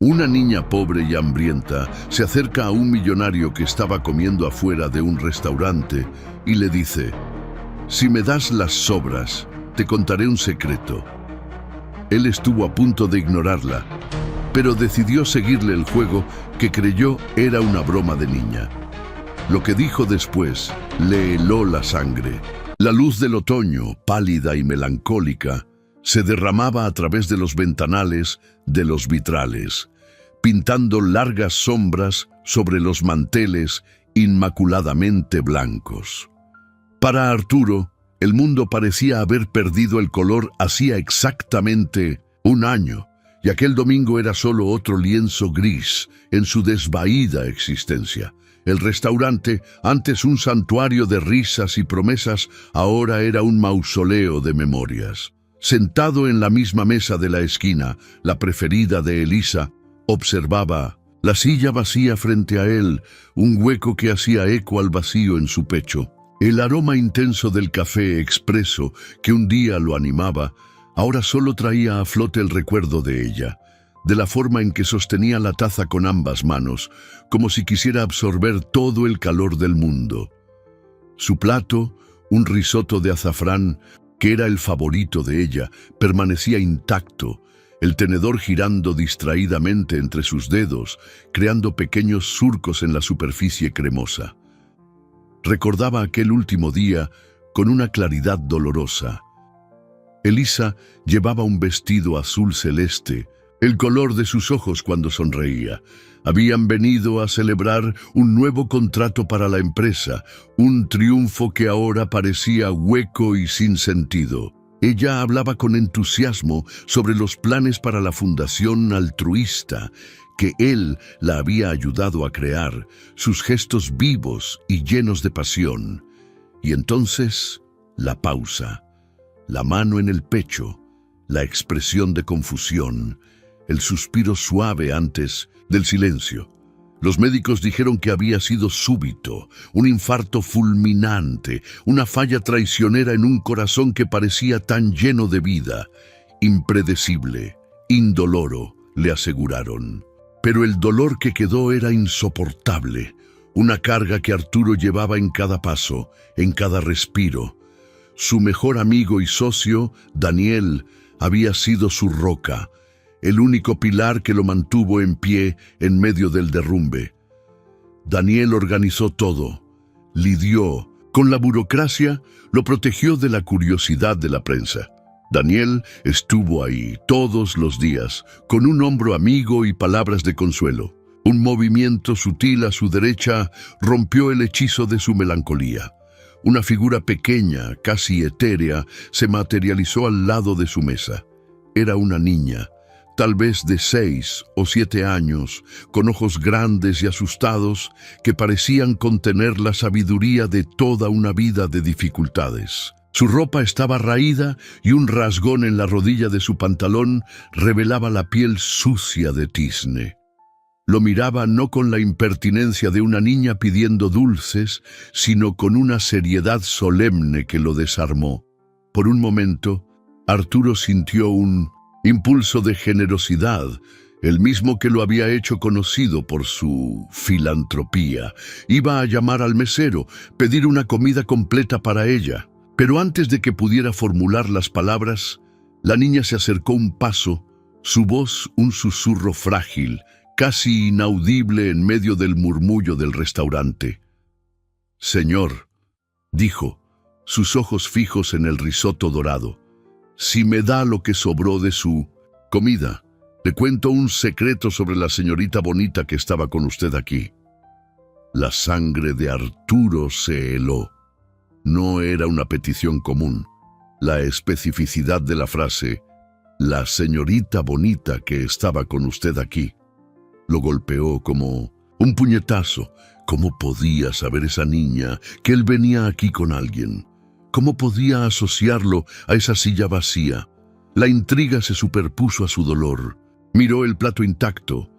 Una niña pobre y hambrienta se acerca a un millonario que estaba comiendo afuera de un restaurante y le dice: «Si me das las sobras, te contaré un secreto». Él estuvo a punto de ignorarla, pero decidió seguirle el juego que creyó era una broma de niña. Lo que dijo después le heló la sangre. La luz del otoño, pálida y melancólica, se derramaba a través de los ventanales de los vitrales, pintando largas sombras sobre los manteles inmaculadamente blancos. Para Arturo, el mundo parecía haber perdido el color hacía exactamente un año, y aquel domingo era solo otro lienzo gris en su desvaída existencia. El restaurante, antes un santuario de risas y promesas, ahora era un mausoleo de memorias. Sentado en la misma mesa de la esquina, la preferida de Elisa, observaba la silla vacía frente a él, un hueco que hacía eco al vacío en su pecho. El aroma intenso del café expreso que un día lo animaba, ahora solo traía a flote el recuerdo de ella, de la forma en que sostenía la taza con ambas manos, como si quisiera absorber todo el calor del mundo. Su plato, un risotto de azafrán, que era el favorito de ella, permanecía intacto, el tenedor girando distraídamente entre sus dedos, creando pequeños surcos en la superficie cremosa. Recordaba aquel último día con una claridad dolorosa. Elisa llevaba un vestido azul celeste, el color de sus ojos cuando sonreía. Habían venido a celebrar un nuevo contrato para la empresa, un triunfo que ahora parecía hueco y sin sentido. Ella hablaba con entusiasmo sobre los planes para la fundación altruista que él la había ayudado a crear, sus gestos vivos y llenos de pasión. Y entonces, la pausa, la mano en el pecho, la expresión de confusión, el suspiro suave antes del silencio. Los médicos dijeron que había sido súbito, un infarto fulminante, una falla traicionera en un corazón que parecía tan lleno de vida. Impredecible, indoloro, le aseguraron. Pero el dolor que quedó era insoportable, una carga que Arturo llevaba en cada paso, en cada respiro. Su mejor amigo y socio, Daniel, había sido su roca, el único pilar que lo mantuvo en pie en medio del derrumbe. Daniel organizó todo, lidió con la burocracia, lo protegió de la curiosidad de la prensa. Daniel estuvo ahí todos los días, con un hombro amigo y palabras de consuelo. Un movimiento sutil a su derecha rompió el hechizo de su melancolía. Una figura pequeña, casi etérea, se materializó al lado de su mesa. Era una niña, tal vez de 6 o 7 años, con ojos grandes y asustados que parecían contener la sabiduría de toda una vida de dificultades. Su ropa estaba raída y un rasgón en la rodilla de su pantalón revelaba la piel sucia de tizne. Lo miraba no con la impertinencia de una niña pidiendo dulces, sino con una seriedad solemne que lo desarmó. Por un momento, Arturo sintió un impulso de generosidad, el mismo que lo había hecho conocido por su filantropía. Iba a llamar al mesero, pedir una comida completa para ella. Pero antes de que pudiera formular las palabras, la niña se acercó un paso, su voz un susurro frágil, casi inaudible en medio del murmullo del restaurante. «Señor», dijo, sus ojos fijos en el risotto dorado, «si me da lo que sobró de su comida, le cuento un secreto sobre la señorita bonita que estaba con usted aquí». La sangre de Arturo se heló. No era una petición común. La especificidad de la frase, «la señorita bonita que estaba con usted aquí», lo golpeó como un puñetazo. ¿Cómo podía saber esa niña que él venía aquí con alguien? ¿Cómo podía asociarlo a esa silla vacía? La intriga se superpuso a su dolor. Miró el plato intacto,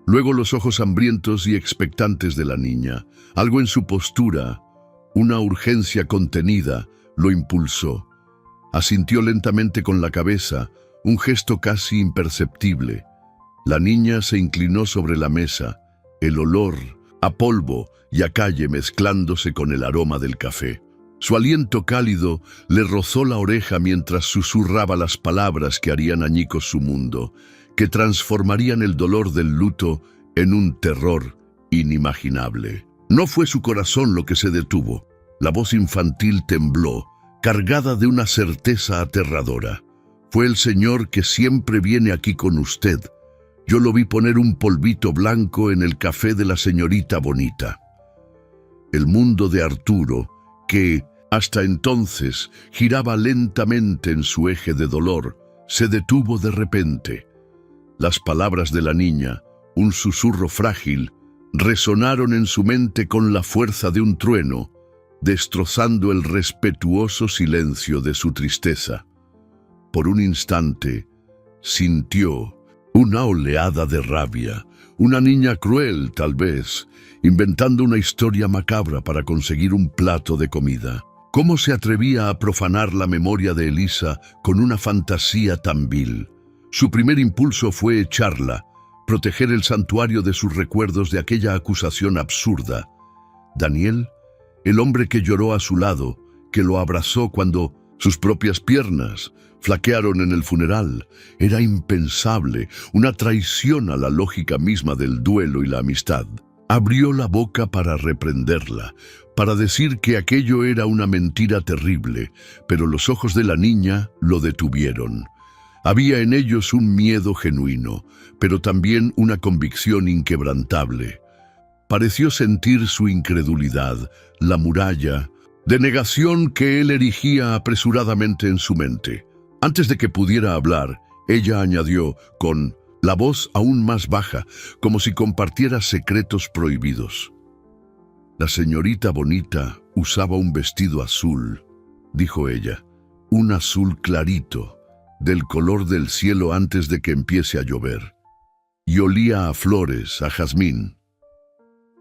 luego los ojos hambrientos y expectantes de la niña. Algo en su postura, una urgencia contenida, lo impulsó. Asintió lentamente con la cabeza, un gesto casi imperceptible. La niña se inclinó sobre la mesa, el olor a polvo y a calle mezclándose con el aroma del café. Su aliento cálido le rozó la oreja mientras susurraba las palabras que harían añicos su mundo, que transformarían el dolor del luto en un terror inimaginable. No fue su corazón lo que se detuvo. La voz infantil tembló, cargada de una certeza aterradora. Fue el Señor que siempre viene aquí con usted. Yo lo vi poner un polvito blanco en el café de la señorita Bonita. El mundo de Arturo, que hasta entonces giraba lentamente en su eje de dolor, se detuvo de repente. Las palabras de la niña, un susurro frágil, resonaron en su mente con la fuerza de un trueno, destrozando el respetuoso silencio de su tristeza. Por un instante, sintió una oleada de rabia, una niña cruel, tal vez, inventando una historia macabra para conseguir un plato de comida. ¿Cómo se atrevía a profanar la memoria de Elisa con una fantasía tan vil? Su primer impulso fue echarla, proteger el santuario de sus recuerdos de aquella acusación absurda. Daniel, el hombre que lloró a su lado, que lo abrazó cuando sus propias piernas flaquearon en el funeral, era impensable, una traición a la lógica misma del duelo y la amistad. Abrió la boca para reprenderla, para decir que aquello era una mentira terrible, pero los ojos de la niña lo detuvieron. Había en ellos un miedo genuino, pero también una convicción inquebrantable. Pareció sentir su incredulidad, la muralla de negación que él erigía apresuradamente en su mente. Antes de que pudiera hablar, ella añadió, con la voz aún más baja, como si compartiera secretos prohibidos. La señorita Bonita usaba un vestido azul, dijo ella, un azul clarito, del color del cielo antes de que empiece a llover, y olía a flores, a jazmín.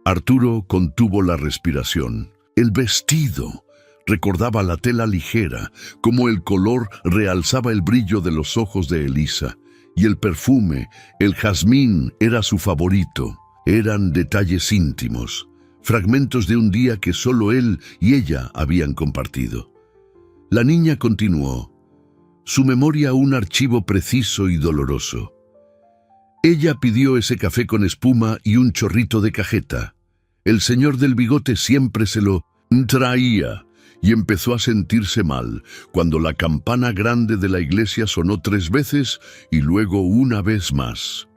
Arturo contuvo la respiración. El vestido recordaba la tela ligera, como el color realzaba el brillo de los ojos de Elisa, y el perfume, el jazmín, era su favorito. Eran detalles íntimos, fragmentos de un día que solo él y ella habían compartido. La niña continuó, su memoria un archivo preciso y doloroso. Ella pidió ese café con espuma y un chorrito de cajeta. El señor del bigote siempre se lo traía y empezó a sentirse mal cuando la campana grande de la iglesia sonó 3 veces y luego una vez más.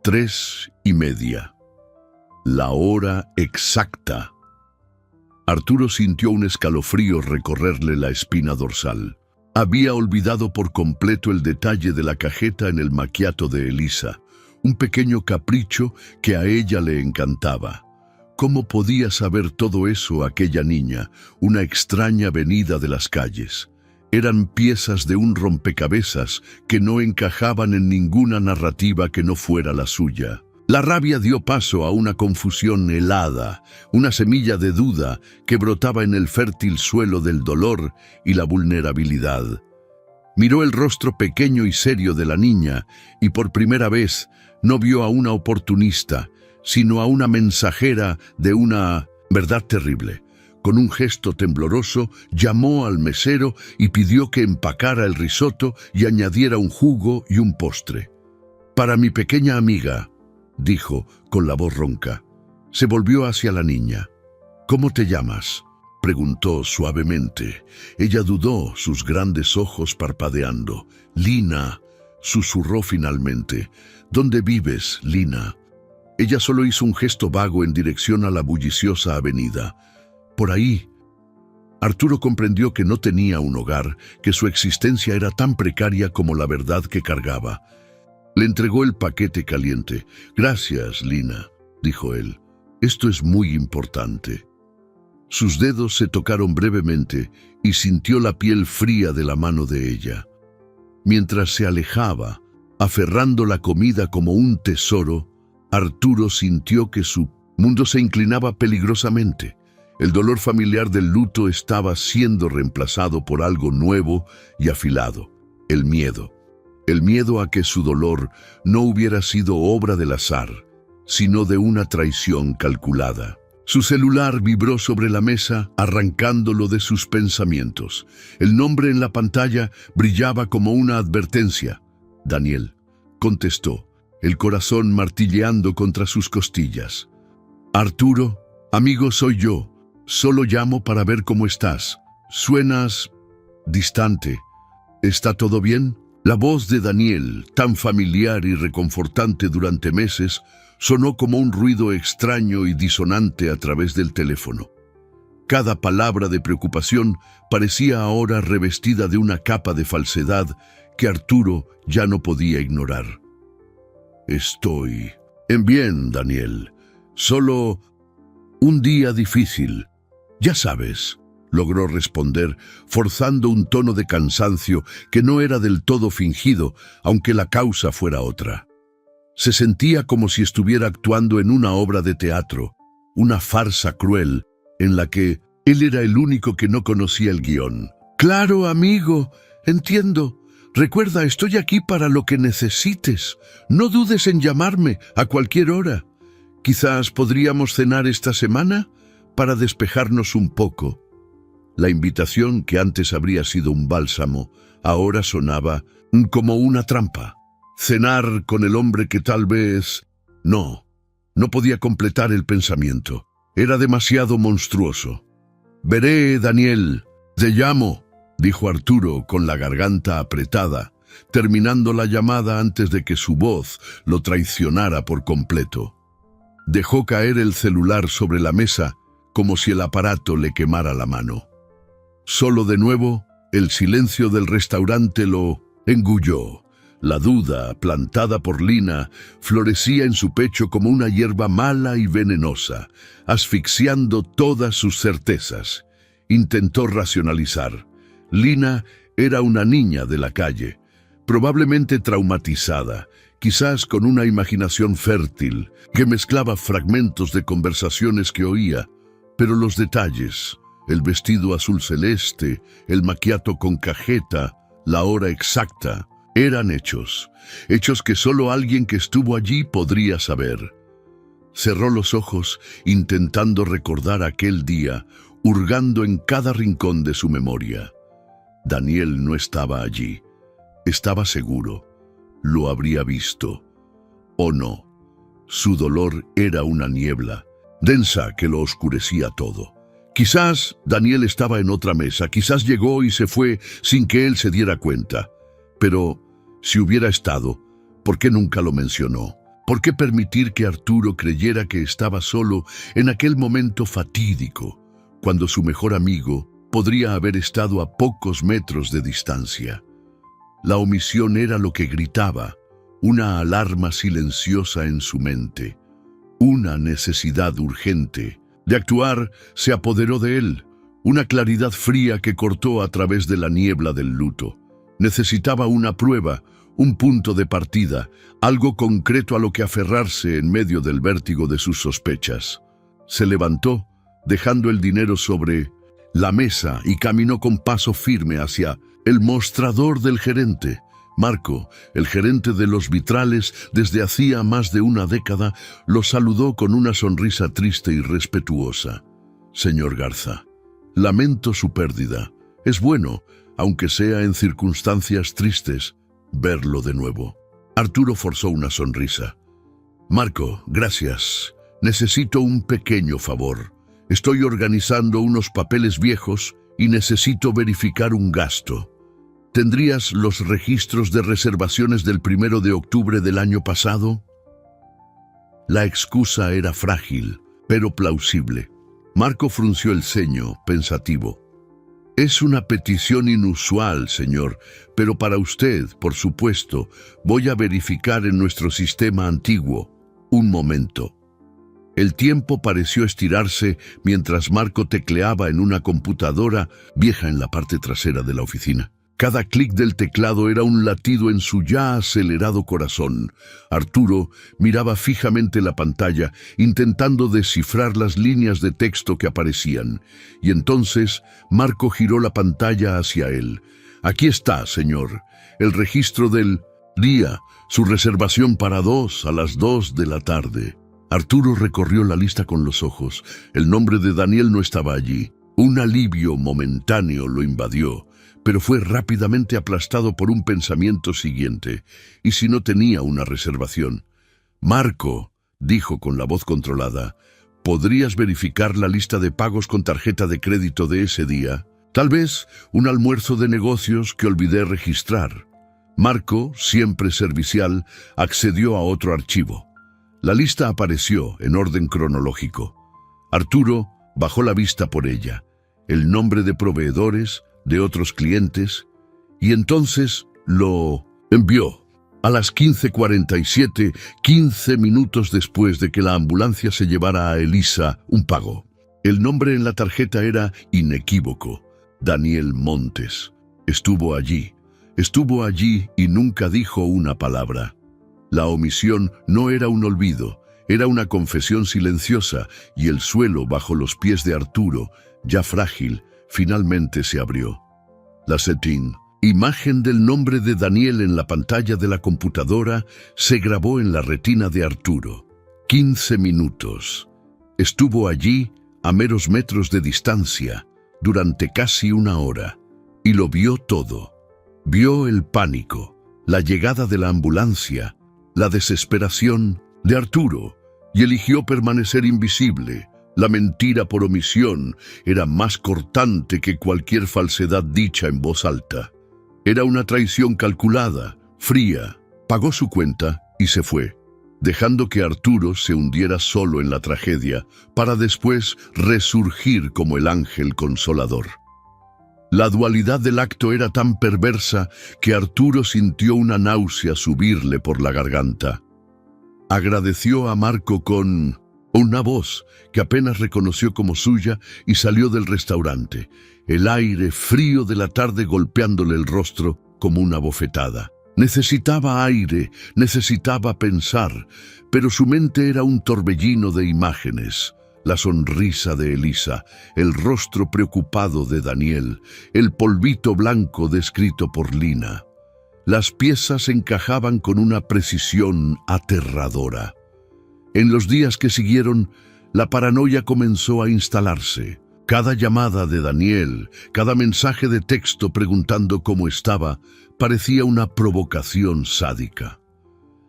3:30. La hora exacta. Arturo sintió un escalofrío recorrerle la espina dorsal. Había olvidado por completo el detalle de la cajeta en el macchiato de Elisa, un pequeño capricho que a ella le encantaba. ¿Cómo podía saber todo eso aquella niña, una extraña venida de las calles? Eran piezas de un rompecabezas que no encajaban en ninguna narrativa que no fuera la suya. La rabia dio paso a una confusión helada, una semilla de duda que brotaba en el fértil suelo del dolor y la vulnerabilidad. Miró el rostro pequeño y serio de la niña y por primera vez no vio a una oportunista, sino a una mensajera de una verdad terrible. Con un gesto tembloroso, llamó al mesero y pidió que empacara el risotto y añadiera un jugo y un postre. «Para mi pequeña amiga», dijo con la voz ronca. Se volvió hacia la niña. «¿Cómo te llamas?», preguntó suavemente. Ella dudó, sus grandes ojos parpadeando. «Lina», susurró finalmente. «¿Dónde vives, Lina?». Ella solo hizo un gesto vago en dirección a la bulliciosa avenida. «Por ahí». Arturo comprendió que no tenía un hogar, que su existencia era tan precaria como la verdad que cargaba. Le entregó el paquete caliente. «Gracias, Lina», dijo él. «Esto es muy importante». Sus dedos se tocaron brevemente y sintió la piel fría de la mano de ella. Mientras se alejaba, aferrando la comida como un tesoro, Arturo sintió que su mundo se inclinaba peligrosamente. El dolor familiar del luto estaba siendo reemplazado por algo nuevo y afilado, el miedo. el miedo a que su dolor no hubiera sido obra del azar, sino de una traición calculada. Su celular vibró sobre la mesa, arrancándolo de sus pensamientos. El nombre en la pantalla brillaba como una advertencia. Daniel, contestó, el corazón martilleando contra sus costillas. Arturo, amigo, soy yo. Solo llamo para ver cómo estás. Suenas distante. ¿Está todo bien? La voz de Daniel, tan familiar y reconfortante durante meses, sonó como un ruido extraño y disonante a través del teléfono. Cada palabra de preocupación parecía ahora revestida de una capa de falsedad que Arturo ya no podía ignorar. Estoy bien, Daniel. Solo un día difícil. Ya sabes, logró responder, forzando un tono de cansancio que no era del todo fingido, aunque la causa fuera otra. Se sentía como si estuviera actuando en una obra de teatro, una farsa cruel, en la que él era el único que no conocía el guión. Claro, amigo, entiendo. Recuerda, estoy aquí para lo que necesites. No dudes en llamarme a cualquier hora. Quizás podríamos cenar esta semana para despejarnos un poco. La invitación, que antes habría sido un bálsamo, ahora sonaba como una trampa. Cenar con el hombre que tal vez... No podía completar el pensamiento. Era demasiado monstruoso. Veré, Daniel, te llamo, dijo Arturo con la garganta apretada, terminando la llamada antes de que su voz lo traicionara por completo. Dejó caer el celular sobre la mesa como si el aparato le quemara la mano. Solo de nuevo, el silencio del restaurante lo engulló. La duda, plantada por Lina, florecía en su pecho como una hierba mala y venenosa, asfixiando todas sus certezas. Intentó racionalizar. Lina era una niña de la calle, probablemente traumatizada, quizás con una imaginación fértil, que mezclaba fragmentos de conversaciones que oía, pero los detalles, el vestido azul celeste, el macchiato con cajeta, la hora exacta, eran hechos que solo alguien que estuvo allí podría saber. Cerró los ojos, intentando recordar aquel día, hurgando en cada rincón de su memoria. Daniel no estaba allí. Estaba seguro. Lo habría visto. ¿O no? Su dolor era una niebla, densa, que lo oscurecía todo. Quizás Daniel estaba en otra mesa, quizás llegó y se fue sin que él se diera cuenta. Pero, si hubiera estado, ¿por qué nunca lo mencionó? ¿Por qué permitir que Arturo creyera que estaba solo en aquel momento fatídico, cuando su mejor amigo podría haber estado a pocos metros de distancia? La omisión era lo que gritaba, una alarma silenciosa en su mente. Una necesidad urgente de actuar se apoderó de él, una claridad fría que cortó a través de la niebla del luto. Necesitaba una prueba, un punto de partida, algo concreto a lo que aferrarse en medio del vértigo de sus sospechas. Se levantó, dejando el dinero sobre la mesa, y caminó con paso firme hacia el mostrador del gerente. Marco, el gerente de los vitrales, desde hacía más de una década, lo saludó con una sonrisa triste y respetuosa. Señor Garza, lamento su pérdida. Es bueno, aunque sea en circunstancias tristes, verlo de nuevo. Arturo forzó una sonrisa. Marco, gracias. Necesito un pequeño favor. Estoy organizando unos papeles viejos y necesito verificar un gasto. ¿Tendrías los registros de reservaciones del 1 de octubre del año pasado? La excusa era frágil, pero plausible. Marco frunció el ceño, pensativo. Es una petición inusual, señor, pero para usted, por supuesto, voy a verificar en nuestro sistema antiguo. Un momento. El tiempo pareció estirarse mientras Marco tecleaba en una computadora vieja en la parte trasera de la oficina. Cada clic del teclado era un latido en su ya acelerado corazón. Arturo miraba fijamente la pantalla, intentando descifrar las líneas de texto que aparecían. Y entonces Marco giró la pantalla hacia él. Aquí está, señor, el registro del Día, su reservación para 2 a las 2 de la tarde. Arturo recorrió la lista con los ojos. El nombre de Daniel no estaba allí. Un alivio momentáneo lo invadió, pero fue rápidamente aplastado por un pensamiento siguiente. ¿Y si no tenía una reservación? Marco, dijo con la voz controlada, ¿podrías verificar la lista de pagos con tarjeta de crédito de ese día? Tal vez un almuerzo de negocios que olvidé registrar. Marco, siempre servicial, accedió a otro archivo. La lista apareció en orden cronológico. Arturo bajó la vista por ella, el nombre de proveedores, de otros clientes, y entonces lo envió. A las 15:47, 15 minutos después de que la ambulancia se llevara a Elisa un pago. El nombre en la tarjeta era inequívoco: Daniel Montes. Estuvo allí y nunca dijo una palabra. La omisión no era un olvido, era una confesión silenciosa, y el suelo bajo los pies de Arturo, ya frágil, finalmente se abrió. La setting, imagen del nombre de Daniel en la pantalla de la computadora, se grabó en la retina de Arturo. 15 minutos. Estuvo allí, a meros metros de distancia, durante casi una hora, y lo vio todo. Vio el pánico, la llegada de la ambulancia, la desesperación de Arturo, y eligió permanecer invisible. La mentira por omisión era más cortante que cualquier falsedad dicha en voz alta. Era una traición calculada, fría. Pagó su cuenta y se fue, dejando que Arturo se hundiera solo en la tragedia, para después resurgir como el ángel consolador. La dualidad del acto era tan perversa que Arturo sintió una náusea subirle por la garganta. Agradeció a Marco con una voz que apenas reconoció como suya y salió del restaurante, el aire frío de la tarde golpeándole el rostro como una bofetada. Necesitaba aire, necesitaba pensar, pero su mente era un torbellino de imágenes. La sonrisa de Elisa, el rostro preocupado de Daniel, el polvito blanco descrito por Lina. Las piezas encajaban con una precisión aterradora. En los días que siguieron, la paranoia comenzó a instalarse. Cada llamada de Daniel, cada mensaje de texto preguntando cómo estaba, parecía una provocación sádica.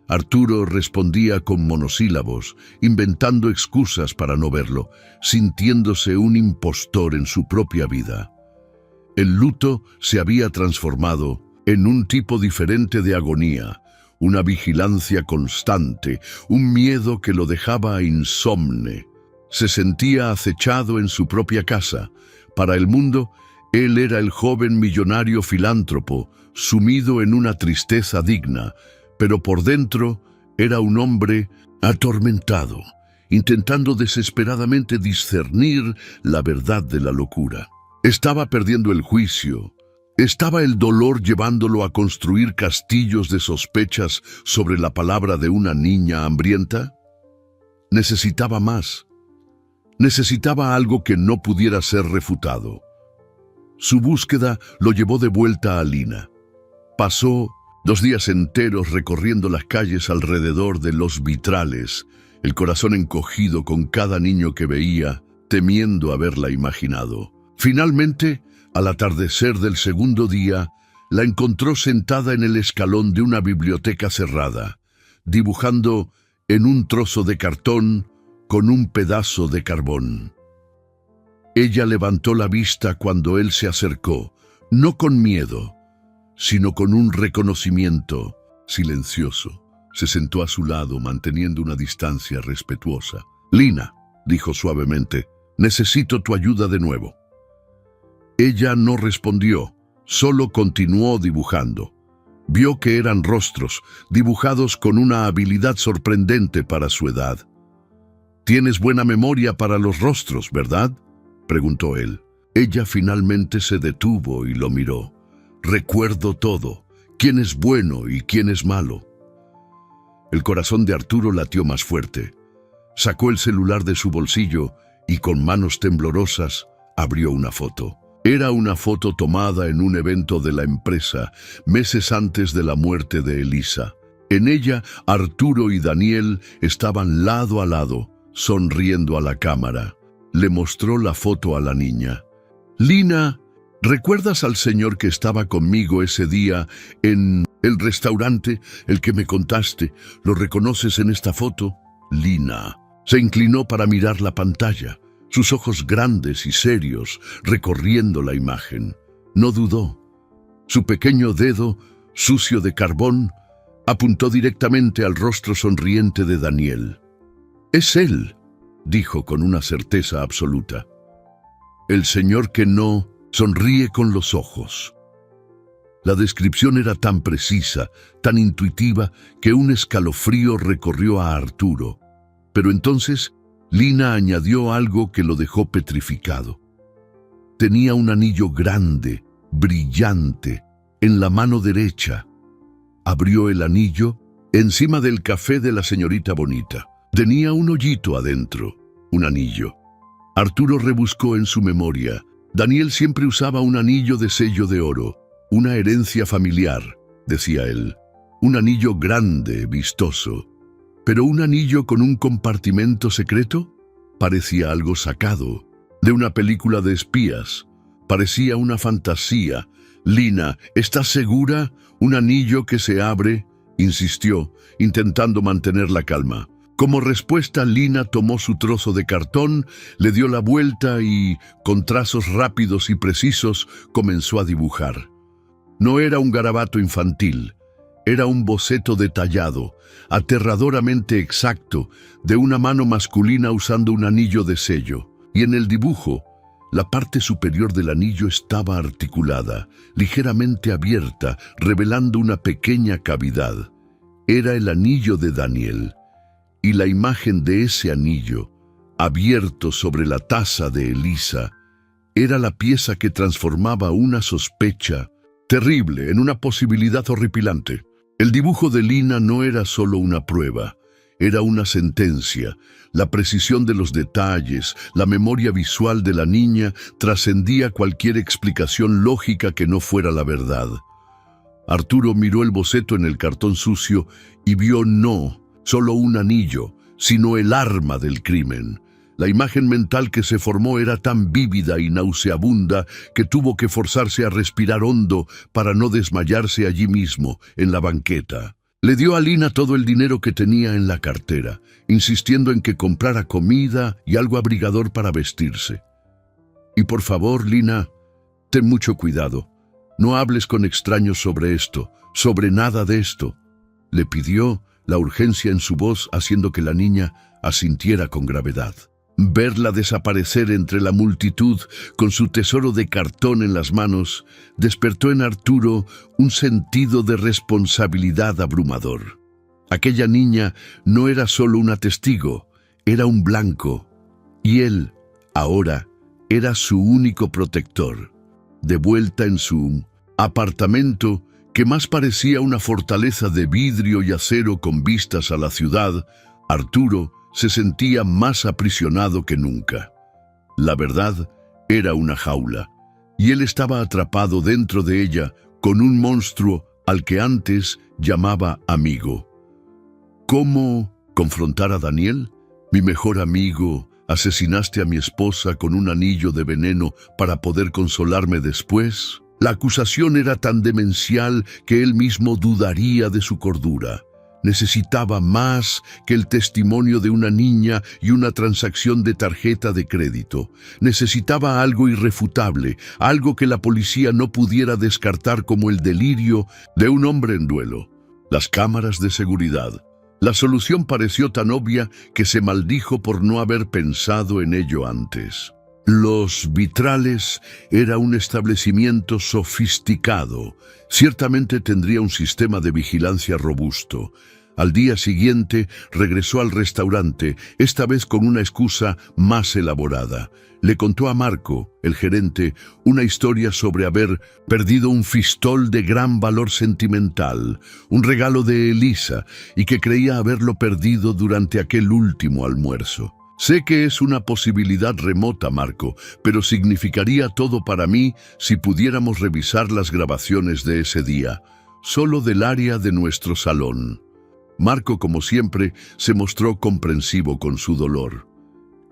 Arturo respondía con monosílabos, inventando excusas para no verlo, sintiéndose un impostor en su propia vida. El luto se había transformado en un tipo diferente de agonía, una vigilancia constante, un miedo que lo dejaba insomne. Se sentía acechado en su propia casa. Para el mundo, él era el joven millonario filántropo, sumido en una tristeza digna, pero por dentro era un hombre atormentado, intentando desesperadamente discernir la verdad de la locura. Estaba perdiendo el juicio. ¿Estaba el dolor llevándolo a construir castillos de sospechas sobre la palabra de una niña hambrienta? Necesitaba más. Necesitaba algo que no pudiera ser refutado. Su búsqueda lo llevó de vuelta a Lina. Pasó 2 días enteros recorriendo las calles alrededor de los vitrales, el corazón encogido con cada niño que veía, temiendo haberla imaginado. Finalmente, al atardecer del segundo día, la encontró sentada en el escalón de una biblioteca cerrada, dibujando en un trozo de cartón con un pedazo de carbón. Ella levantó la vista cuando él se acercó, no con miedo, sino con un reconocimiento silencioso. Se sentó a su lado, manteniendo una distancia respetuosa. «Lina», dijo suavemente, «necesito tu ayuda de nuevo». Ella no respondió, solo continuó dibujando. Vio que eran rostros, dibujados con una habilidad sorprendente para su edad. «Tienes buena memoria para los rostros, ¿verdad?», preguntó él. Ella finalmente se detuvo y lo miró. «Recuerdo todo, quién es bueno y quién es malo». El corazón de Arturo latió más fuerte. Sacó el celular de su bolsillo y con manos temblorosas abrió una foto. Era una foto tomada en un evento de la empresa, meses antes de la muerte de Elisa. En ella, Arturo y Daniel estaban lado a lado, sonriendo a la cámara. Le mostró la foto a la niña. «Lina, ¿recuerdas al señor que estaba conmigo ese día en el restaurante, el que me contaste? ¿Lo reconoces en esta foto?» Lina se inclinó para mirar la pantalla, sus ojos grandes y serios recorriendo la imagen. No dudó. Su pequeño dedo, sucio de carbón, apuntó directamente al rostro sonriente de Daniel. «Es él», dijo con una certeza absoluta. «El señor que no sonríe con los ojos». La descripción era tan precisa, tan intuitiva, que un escalofrío recorrió a Arturo. Pero entonces Lina añadió algo que lo dejó petrificado. Tenía un anillo grande, brillante, en la mano derecha. Abrió el anillo encima del café de la señorita Bonita. Tenía un hoyito adentro, un anillo. Arturo rebuscó en su memoria. Daniel siempre usaba un anillo de sello de oro, una herencia familiar, decía él. Un anillo grande, vistoso. Pero un anillo con un compartimento secreto parecía algo sacado de una película de espías. Parecía una fantasía. «Lina, ¿estás segura? ¿Un anillo que se abre?», insistió, intentando mantener la calma. Como respuesta, Lina tomó su trozo de cartón, le dio la vuelta y, con trazos rápidos y precisos, comenzó a dibujar. No era un garabato infantil. Era un boceto detallado, aterradoramente exacto, de una mano masculina usando un anillo de sello. Y en el dibujo, la parte superior del anillo estaba articulada, ligeramente abierta, revelando una pequeña cavidad. Era el anillo de Daniel. Y la imagen de ese anillo, abierto sobre la taza de Elisa, era la pieza que transformaba una sospecha terrible en una posibilidad horripilante. El dibujo de Lina no era solo una prueba, era una sentencia. La precisión de los detalles, la memoria visual de la niña trascendía cualquier explicación lógica que no fuera la verdad. Arturo miró el boceto en el cartón sucio y vio no solo un anillo, sino el arma del crimen. La imagen mental que se formó era tan vívida y nauseabunda que tuvo que forzarse a respirar hondo para no desmayarse allí mismo, en la banqueta. Le dio a Lina todo el dinero que tenía en la cartera, insistiendo en que comprara comida y algo abrigador para vestirse. «Y por favor, Lina, ten mucho cuidado. No hables con extraños sobre esto, sobre nada de esto», le pidió, la urgencia en su voz haciendo que la niña asintiera con gravedad. Verla desaparecer entre la multitud con su tesoro de cartón en las manos despertó en Arturo un sentido de responsabilidad abrumador. Aquella niña no era solo una testigo, era un blanco, y él, ahora, era su único protector. De vuelta en su apartamento, que más parecía una fortaleza de vidrio y acero con vistas a la ciudad, Arturo se sentía más aprisionado que nunca. La verdad era una jaula, y él estaba atrapado dentro de ella con un monstruo al que antes llamaba amigo. ¿Cómo confrontar a Daniel? «Mi mejor amigo, asesinaste a mi esposa con un anillo de veneno para poder consolarme después». La acusación era tan demencial que él mismo dudaría de su cordura. Necesitaba más que el testimonio de una niña y una transacción de tarjeta de crédito. Necesitaba algo irrefutable, algo que la policía no pudiera descartar como el delirio de un hombre en duelo. Las cámaras de seguridad. La solución pareció tan obvia que se maldijo por no haber pensado en ello antes. Los Vitrales era un establecimiento sofisticado. Ciertamente tendría un sistema de vigilancia robusto. Al día siguiente regresó al restaurante, esta vez con una excusa más elaborada. Le contó a Marco, el gerente, una historia sobre haber perdido un fistol de gran valor sentimental, un regalo de Elisa, y que creía haberlo perdido durante aquel último almuerzo. Sé que es una posibilidad remota, Marco, pero significaría todo para mí si pudiéramos revisar las grabaciones de ese día, solo del área de nuestro salón. Marco, como siempre, se mostró comprensivo con su dolor.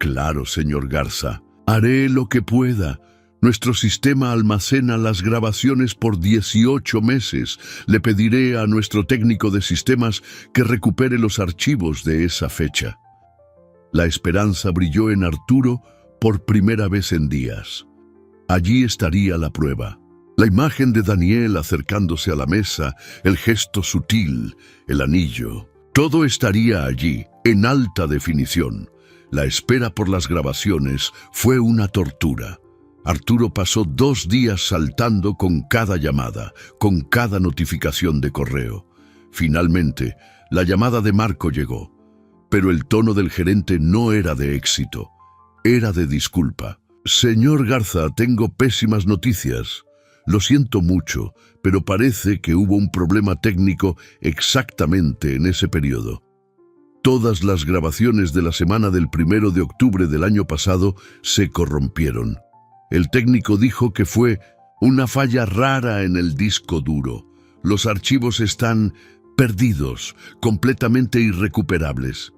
Claro, señor Garza, haré lo que pueda. Nuestro sistema almacena las grabaciones por 18 meses. Le pediré a nuestro técnico de sistemas que recupere los archivos de esa fecha. La esperanza brilló en Arturo por primera vez en días. Allí estaría la prueba. La imagen de Daniel acercándose a la mesa, el gesto sutil, el anillo. Todo estaría allí, en alta definición. La espera por las grabaciones fue una tortura. Arturo pasó 2 días saltando con cada llamada, con cada notificación de correo. Finalmente, la llamada de Marco llegó. Pero el tono del gerente no era de éxito, era de disculpa. Señor Garza, tengo pésimas noticias. Lo siento mucho, pero parece que hubo un problema técnico exactamente en ese periodo. Todas las grabaciones de la semana del 1 de octubre del año pasado se corrompieron. El técnico dijo que fue una falla rara en el disco duro. Los archivos están perdidos, completamente irrecuperables.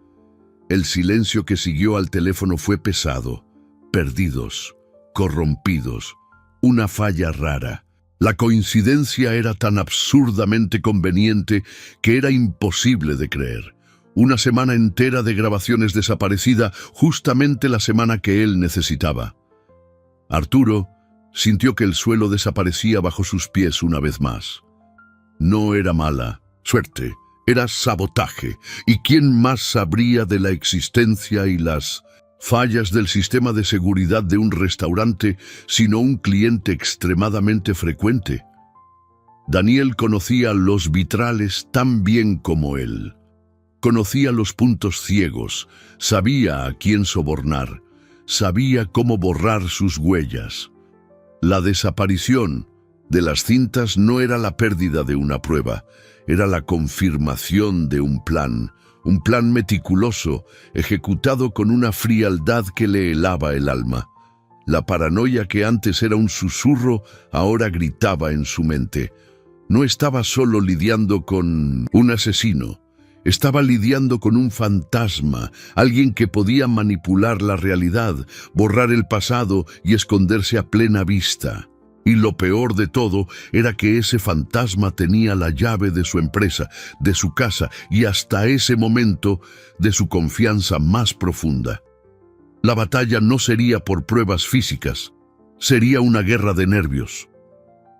El silencio que siguió al teléfono fue pesado. Perdidos, corrompidos, una falla rara. La coincidencia era tan absurdamente conveniente que era imposible de creer. Una semana entera de grabaciones desaparecida, justamente la semana que él necesitaba. Arturo sintió que el suelo desaparecía bajo sus pies una vez más. No era mala suerte. Era sabotaje, y ¿quién más sabría de la existencia y las fallas del sistema de seguridad de un restaurante sino un cliente extremadamente frecuente? Daniel conocía los vitrales tan bien como él. Conocía los puntos ciegos, sabía a quién sobornar, sabía cómo borrar sus huellas. La desaparición de las cintas no era la pérdida de una prueba, era la confirmación de un plan meticuloso, ejecutado con una frialdad que le helaba el alma. La paranoia que antes era un susurro, ahora gritaba en su mente. No estaba solo lidiando con un asesino, estaba lidiando con un fantasma, alguien que podía manipular la realidad, borrar el pasado y esconderse a plena vista. Y lo peor de todo era que ese fantasma tenía la llave de su empresa, de su casa y hasta ese momento de su confianza más profunda. La batalla no sería por pruebas físicas, sería una guerra de nervios.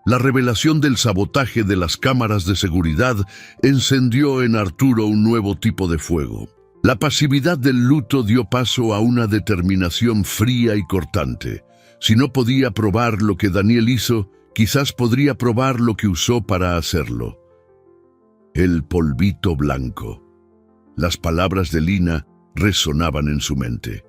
La revelación del sabotaje de las cámaras de seguridad encendió en Arturo un nuevo tipo de fuego. La pasividad del luto dio paso a una determinación fría y cortante. Si no podía probar lo que Daniel hizo, quizás podría probar lo que usó para hacerlo. El polvito blanco. Las palabras de Lina resonaban en su mente.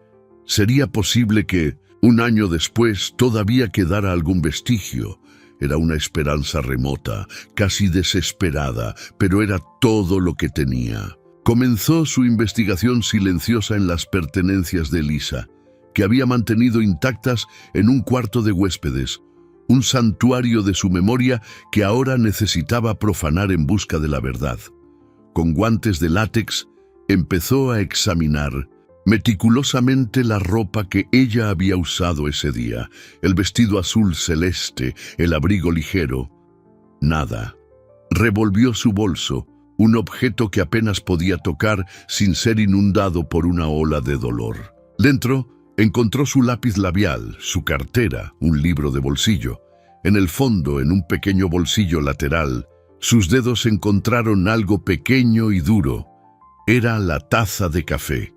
¿Sería posible que, 1 año después, todavía quedara algún vestigio? Era una esperanza remota, casi desesperada, pero era todo lo que tenía. Comenzó su investigación silenciosa en las pertenencias de Elisa, que había mantenido intactas en un cuarto de huéspedes, un santuario de su memoria que ahora necesitaba profanar en busca de la verdad. Con guantes de látex, empezó a examinar meticulosamente la ropa que ella había usado ese día, el vestido azul celeste, el abrigo ligero. Nada. Revolvió su bolso, un objeto que apenas podía tocar sin ser inundado por una ola de dolor. Dentro, encontró su lápiz labial, su cartera, un libro de bolsillo. En el fondo, en un pequeño bolsillo lateral, sus dedos encontraron algo pequeño y duro. Era la taza de café.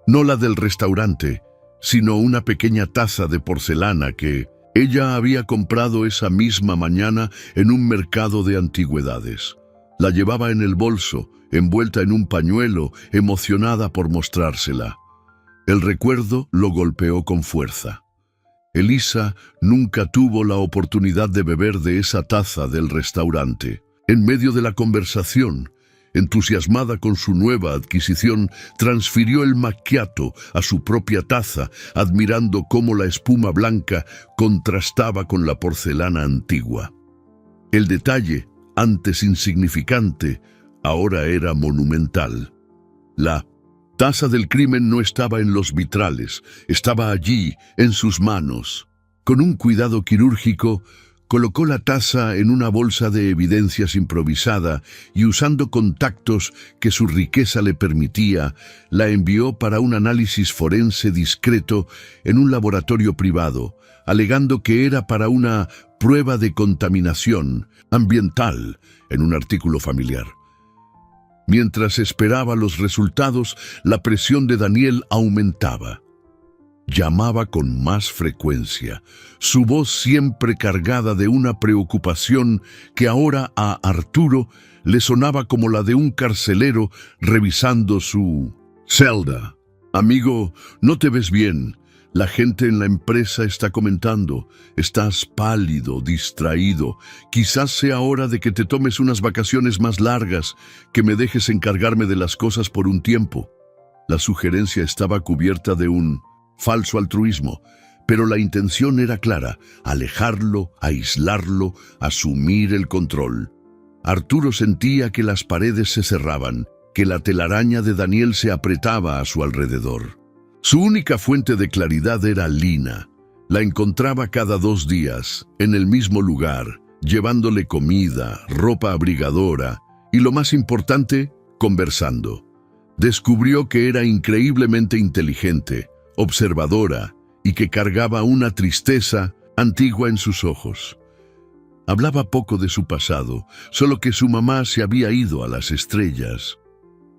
No la del restaurante, sino una pequeña taza de porcelana que ella había comprado esa misma mañana en un mercado de antigüedades. La llevaba en el bolso, envuelta en un pañuelo, emocionada por mostrársela. El recuerdo lo golpeó con fuerza. Elisa nunca tuvo la oportunidad de beber de esa taza del restaurante. En medio de la conversación, Entusiasmada con su nueva adquisición, transfirió el macchiato a su propia taza, admirando cómo la espuma blanca contrastaba con la porcelana antigua. El detalle, antes insignificante, ahora era monumental. La taza del crimen no estaba en los vitrales, estaba allí, en sus manos. Con un cuidado quirúrgico, colocó la taza en una bolsa de evidencias improvisada y, usando contactos que su riqueza le permitía, la envió para un análisis forense discreto en un laboratorio privado, alegando que era para una prueba de contaminación ambiental en un artículo familiar. Mientras esperaba los resultados, la presión de Daniel aumentaba. Llamaba con más frecuencia, su voz siempre cargada de una preocupación que ahora a Arturo le sonaba como la de un carcelero revisando su celda. «Amigo, no te ves bien. La gente en la empresa está comentando. Estás pálido, distraído. Quizás sea hora de que te tomes unas vacaciones más largas, que me dejes encargarme de las cosas por un tiempo». La sugerencia estaba cubierta de un falso altruismo, pero la intención era clara: alejarlo, aislarlo, asumir el control. Arturo sentía que las paredes se cerraban, que la telaraña de Daniel se apretaba a su alrededor. Su única fuente de claridad era Lina. La encontraba cada 2 días, en el mismo lugar, llevándole comida, ropa abrigadora y, lo más importante, conversando. Descubrió que era increíblemente inteligente, observadora, y que cargaba una tristeza antigua en sus ojos. Hablaba poco de su pasado, solo que su mamá se había ido a las estrellas.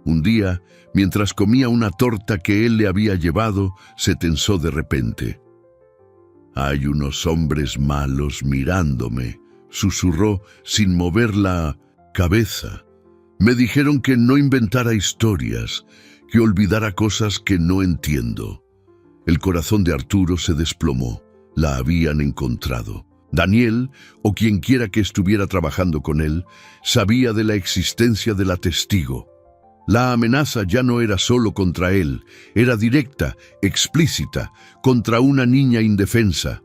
Un día, mientras comía una torta que él le había llevado, se tensó de repente. «Hay unos hombres malos mirándome», susurró sin mover la cabeza. «Me dijeron que no inventara historias, que olvidara cosas que no entiendo». El corazón de Arturo se desplomó. La habían encontrado. Daniel, o quien quiera que estuviera trabajando con él, sabía de la existencia de la testigo. La amenaza ya no era solo contra él, era directa, explícita, contra una niña indefensa.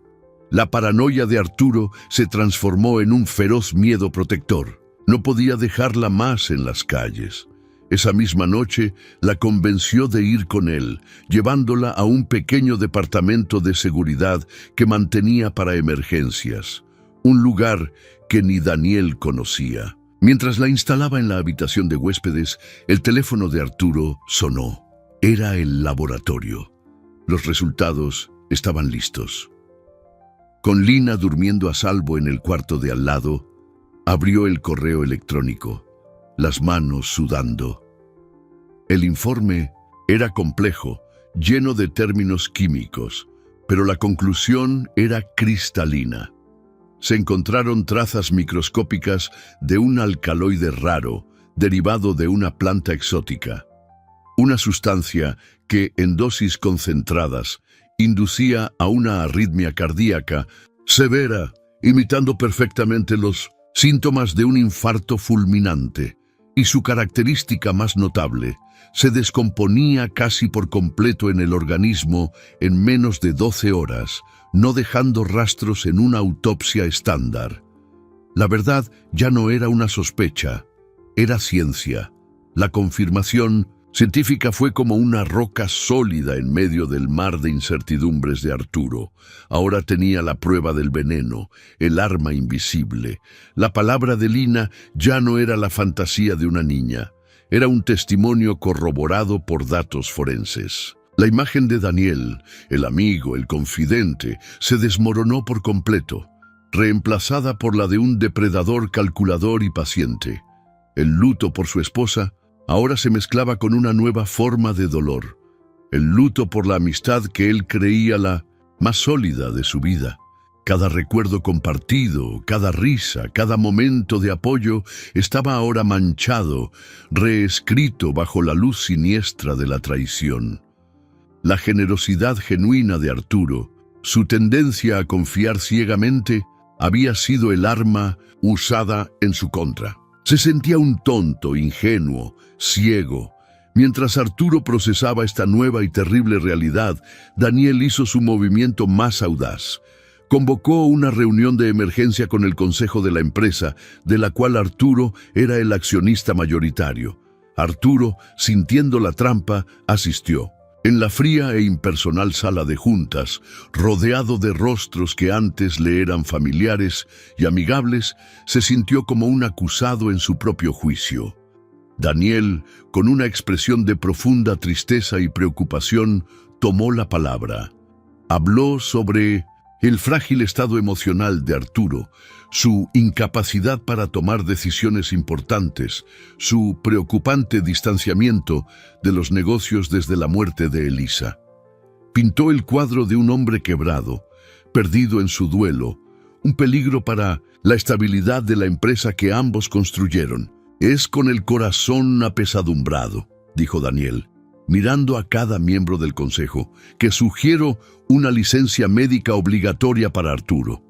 La paranoia de Arturo se transformó en un feroz miedo protector. No podía dejarla más en las calles. Esa misma noche la convenció de ir con él, llevándola a un pequeño departamento de seguridad que mantenía para emergencias, un lugar que ni Daniel conocía. Mientras la instalaba en la habitación de huéspedes, el teléfono de Arturo sonó. Era el laboratorio. Los resultados estaban listos. Con Lina durmiendo a salvo en el cuarto de al lado, abrió el correo electrónico, las manos sudando. El informe era complejo, lleno de términos químicos, pero la conclusión era cristalina. Se encontraron trazas microscópicas de un alcaloide raro, derivado de una planta exótica. Una sustancia que, en dosis concentradas, inducía a una arritmia cardíaca severa, imitando perfectamente los síntomas de un infarto fulminante. Y su característica más notable, se descomponía casi por completo en el organismo en menos de 12 horas, no dejando rastros en una autopsia estándar. La verdad ya no era una sospecha, era ciencia. La confirmación científica fue como una roca sólida en medio del mar de incertidumbres de Arturo. Ahora tenía la prueba del veneno, el arma invisible. La palabra de Lina ya no era la fantasía de una niña. Era un testimonio corroborado por datos forenses. La imagen de Daniel, el amigo, el confidente, se desmoronó por completo, reemplazada por la de un depredador calculador y paciente. El luto por su esposa ahora se mezclaba con una nueva forma de dolor, el luto por la amistad que él creía la más sólida de su vida. Cada recuerdo compartido, cada risa, cada momento de apoyo estaba ahora manchado, reescrito bajo la luz siniestra de la traición. La generosidad genuina de Arturo, su tendencia a confiar ciegamente, había sido el arma usada en su contra. Se sentía un tonto, ingenuo, ciego. Mientras Arturo procesaba esta nueva y terrible realidad, Daniel hizo su movimiento más audaz. Convocó una reunión de emergencia con el consejo de la empresa, de la cual Arturo era el accionista mayoritario. Arturo, sintiendo la trampa, asistió. En la fría e impersonal sala de juntas, rodeado de rostros que antes le eran familiares y amigables, se sintió como un acusado en su propio juicio. Daniel, con una expresión de profunda tristeza y preocupación, tomó la palabra. Habló sobre el frágil estado emocional de Arturo, su incapacidad para tomar decisiones importantes, su preocupante distanciamiento de los negocios desde la muerte de Elisa. Pintó el cuadro de un hombre quebrado, perdido en su duelo, un peligro para la estabilidad de la empresa que ambos construyeron. «Es con el corazón apesadumbrado», dijo Daniel, mirando a cada miembro del consejo, «que sugiero una licencia médica obligatoria para Arturo.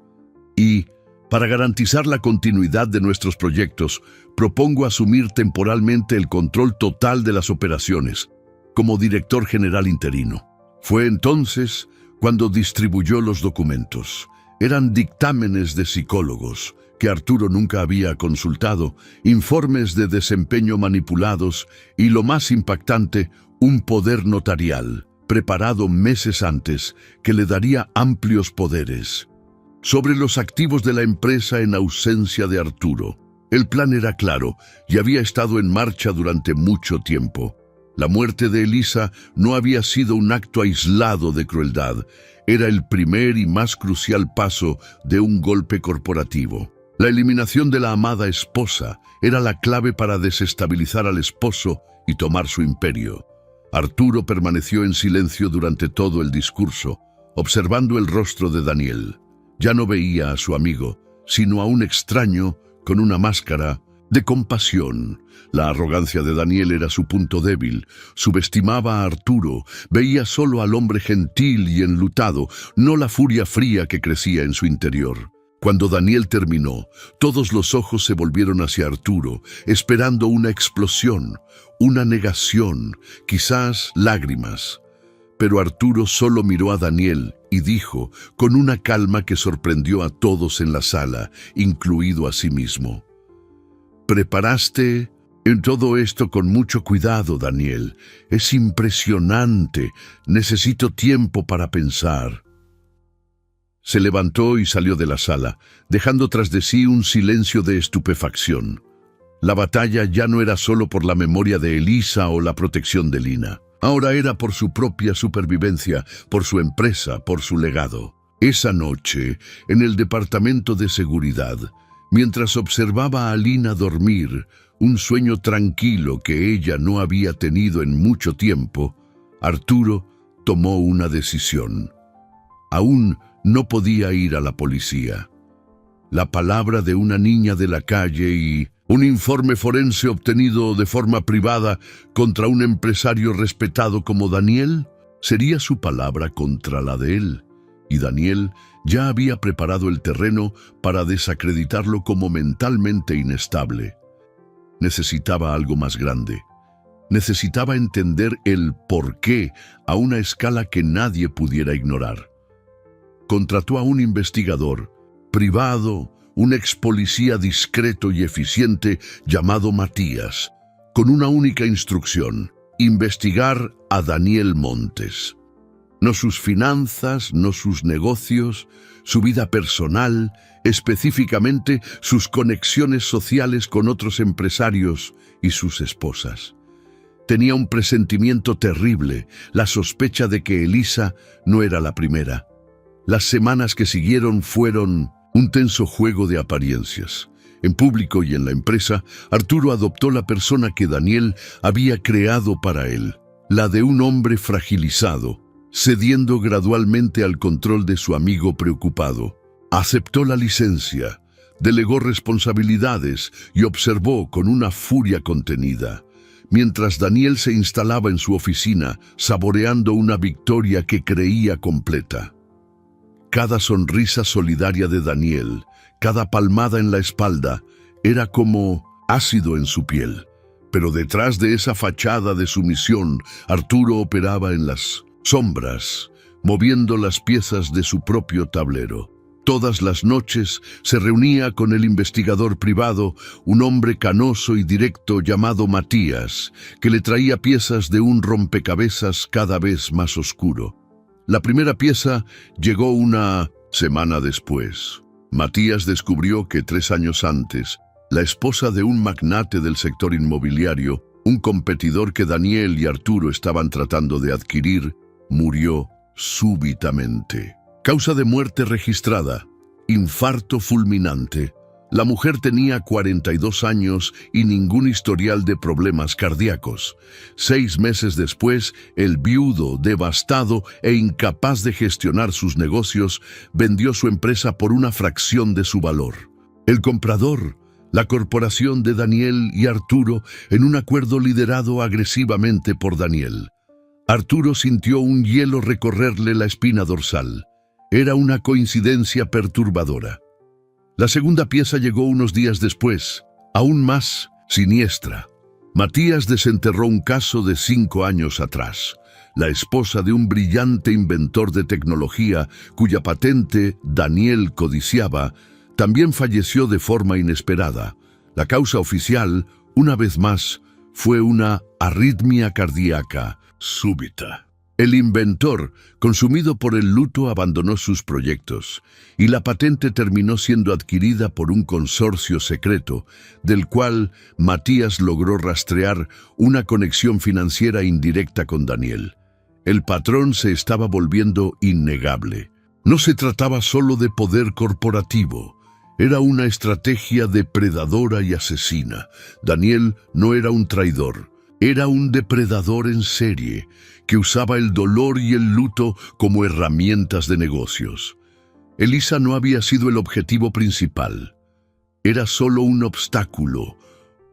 Y, para garantizar la continuidad de nuestros proyectos, propongo asumir temporalmente el control total de las operaciones, como director general interino». Fue entonces cuando distribuyó los documentos. Eran dictámenes de psicólogos que Arturo nunca había consultado, informes de desempeño manipulados y, lo más impactante, un poder notarial, preparado meses antes, que le daría amplios poderes sobre los activos de la empresa en ausencia de Arturo. El plan era claro y había estado en marcha durante mucho tiempo. La muerte de Elisa no había sido un acto aislado de crueldad, era el primer y más crucial paso de un golpe corporativo. La eliminación de la amada esposa era la clave para desestabilizar al esposo y tomar su imperio. Arturo permaneció en silencio durante todo el discurso, observando el rostro de Daniel. Ya no veía a su amigo, sino a un extraño con una máscara de compasión. La arrogancia de Daniel era su punto débil. Subestimaba a Arturo, veía solo al hombre gentil y enlutado, no la furia fría que crecía en su interior. Cuando Daniel terminó, todos los ojos se volvieron hacia Arturo, esperando una explosión, una negación, quizás lágrimas. Pero Arturo solo miró a Daniel y dijo, con una calma que sorprendió a todos en la sala, incluido a sí mismo: «Preparaste en todo esto con mucho cuidado, Daniel. Es impresionante. Necesito tiempo para pensar». Se levantó y salió de la sala, dejando tras de sí un silencio de estupefacción. La batalla ya no era solo por la memoria de Elisa o la protección de Lina. Ahora era por su propia supervivencia, por su empresa, por su legado. Esa noche, en el departamento de seguridad, mientras observaba a Lina dormir, un sueño tranquilo que ella no había tenido en mucho tiempo, Arturo tomó una decisión. Aún no podía ir a la policía. La palabra de una niña de la calle y un informe forense obtenido de forma privada contra un empresario respetado como Daniel sería su palabra contra la de él. Y Daniel ya había preparado el terreno para desacreditarlo como mentalmente inestable. Necesitaba algo más grande. Necesitaba entender el por qué a una escala que nadie pudiera ignorar. Contrató a un investigador privado, un ex policía discreto y eficiente llamado Matías, con una única instrucción: investigar a Daniel Montes. No sus finanzas, no sus negocios, su vida personal, específicamente sus conexiones sociales con otros empresarios y sus esposas. Tenía un presentimiento terrible, la sospecha de que Elisa no era la primera. Las semanas que siguieron fueron un tenso juego de apariencias. En público y en la empresa, Arturo adoptó la persona que Daniel había creado para él, la de un hombre fragilizado, cediendo gradualmente al control de su amigo preocupado. Aceptó la licencia, delegó responsabilidades y observó con una furia contenida, mientras Daniel se instalaba en su oficina, saboreando una victoria que creía completa. Cada sonrisa solidaria de Daniel, cada palmada en la espalda, era como ácido en su piel. Pero detrás de esa fachada de sumisión, Arturo operaba en las sombras, moviendo las piezas de su propio tablero. Todas las noches se reunía con el investigador privado, un hombre canoso y directo llamado Matías, que le traía piezas de un rompecabezas cada vez más oscuro. La primera pieza llegó una semana después. Matías descubrió que 3 años antes, la esposa de un magnate del sector inmobiliario, un competidor que Daniel y Arturo estaban tratando de adquirir, murió súbitamente. Causa de muerte registrada: infarto fulminante. La mujer tenía 42 años y ningún historial de problemas cardíacos. 6 meses después, el viudo, devastado e incapaz de gestionar sus negocios, vendió su empresa por una fracción de su valor. El comprador, la corporación de Daniel y Arturo, en un acuerdo liderado agresivamente por Daniel. Arturo sintió un hielo recorrerle la espina dorsal. Era una coincidencia perturbadora. La segunda pieza llegó unos días después, aún más siniestra. Matías desenterró un caso de 5 años atrás. La esposa de un brillante inventor de tecnología, cuya patente Daniel codiciaba, también falleció de forma inesperada. La causa oficial, una vez más, fue una arritmia cardíaca súbita. El inventor, consumido por el luto, abandonó sus proyectos, y la patente terminó siendo adquirida por un consorcio secreto, del cual Matías logró rastrear una conexión financiera indirecta con Daniel. El patrón se estaba volviendo innegable. No se trataba solo de poder corporativo, era una estrategia depredadora y asesina. Daniel no era un traidor, era un depredador en serie, que usaba el dolor y el luto como herramientas de negocios. Elisa no había sido el objetivo principal. Era solo un obstáculo,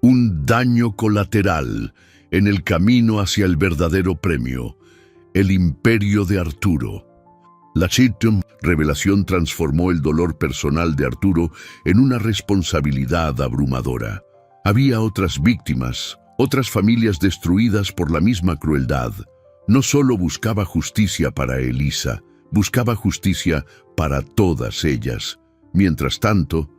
un daño colateral en el camino hacia el verdadero premio, el imperio de Arturo. La Cheatham revelación transformó el dolor personal de Arturo en una responsabilidad abrumadora. Había otras víctimas, otras familias destruidas por la misma crueldad. No solo buscaba justicia para Elisa, buscaba justicia para todas ellas. Mientras tanto,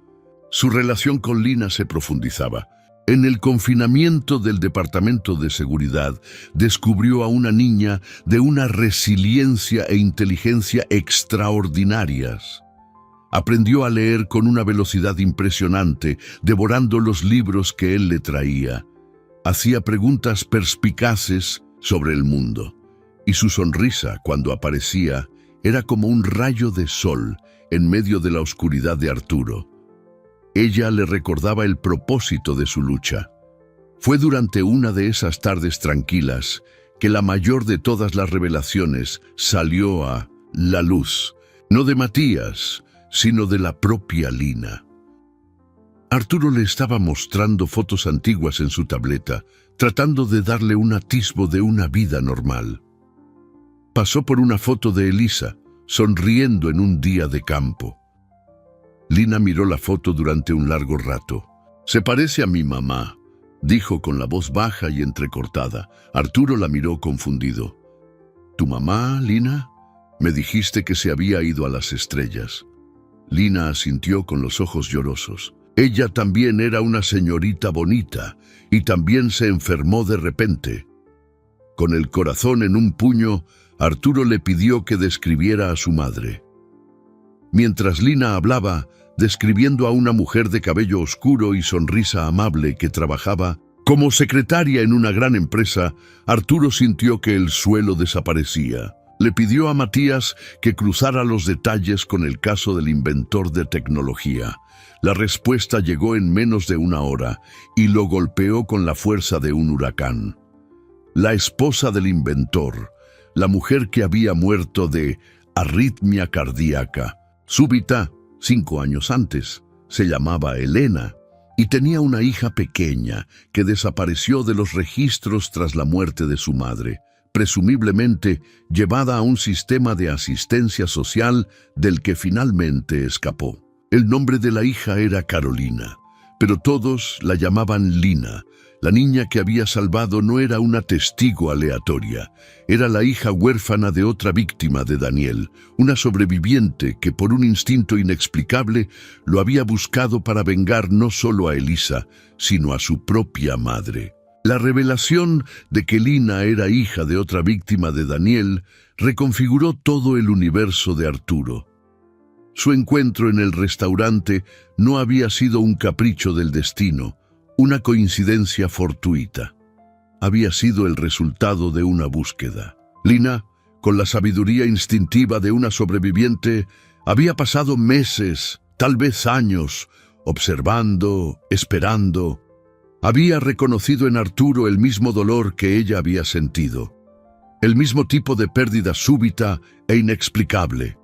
su relación con Lina se profundizaba. En el confinamiento del Departamento de Seguridad, descubrió a una niña de una resiliencia e inteligencia extraordinarias. Aprendió a leer con una velocidad impresionante, devorando los libros que él le traía. Hacía preguntas perspicaces sobre el mundo, y su sonrisa, cuando aparecía, era como un rayo de sol en medio de la oscuridad de Arturo. Ella le recordaba el propósito de su lucha. Fue durante una de esas tardes tranquilas que la mayor de todas las revelaciones salió a la luz, no de Matías, sino de la propia Lina. Arturo le estaba mostrando fotos antiguas en su tableta, tratando de darle un atisbo de una vida normal. Pasó por una foto de Elisa, sonriendo en un día de campo. Lina miró la foto durante un largo rato. «Se parece a mi mamá», dijo con la voz baja y entrecortada. Arturo la miró confundido. «¿Tu mamá, Lina? Me dijiste que se había ido a las estrellas». Lina asintió con los ojos llorosos. Ella también era una señorita bonita y también se enfermó de repente. Con el corazón en un puño, Arturo le pidió que describiera a su madre. Mientras Lina hablaba, describiendo a una mujer de cabello oscuro y sonrisa amable que trabajaba como secretaria en una gran empresa, Arturo sintió que el suelo desaparecía. Le pidió a Matías que cruzara los detalles con el caso del inventor de tecnología. La respuesta llegó en menos de una hora y lo golpeó con la fuerza de un huracán. La esposa del inventor, la mujer que había muerto de arritmia cardíaca súbita 5 años antes, se llamaba Elena y tenía una hija pequeña que desapareció de los registros tras la muerte de su madre, presumiblemente llevada a un sistema de asistencia social del que finalmente escapó. El nombre de la hija era Carolina, pero todos la llamaban Lina. La niña que había salvado no era una testigo aleatoria, era la hija huérfana de otra víctima de Daniel, una sobreviviente que por un instinto inexplicable lo había buscado para vengar no solo a Elisa, sino a su propia madre. La revelación de que Lina era hija de otra víctima de Daniel reconfiguró todo el universo de Arturo. Su encuentro en el restaurante no había sido un capricho del destino, una coincidencia fortuita. Había sido el resultado de una búsqueda. Lina, con la sabiduría instintiva de una sobreviviente, había pasado meses, tal vez años, observando, esperando. Había reconocido en Arturo el mismo dolor que ella había sentido, el mismo tipo de pérdida súbita e inexplicable.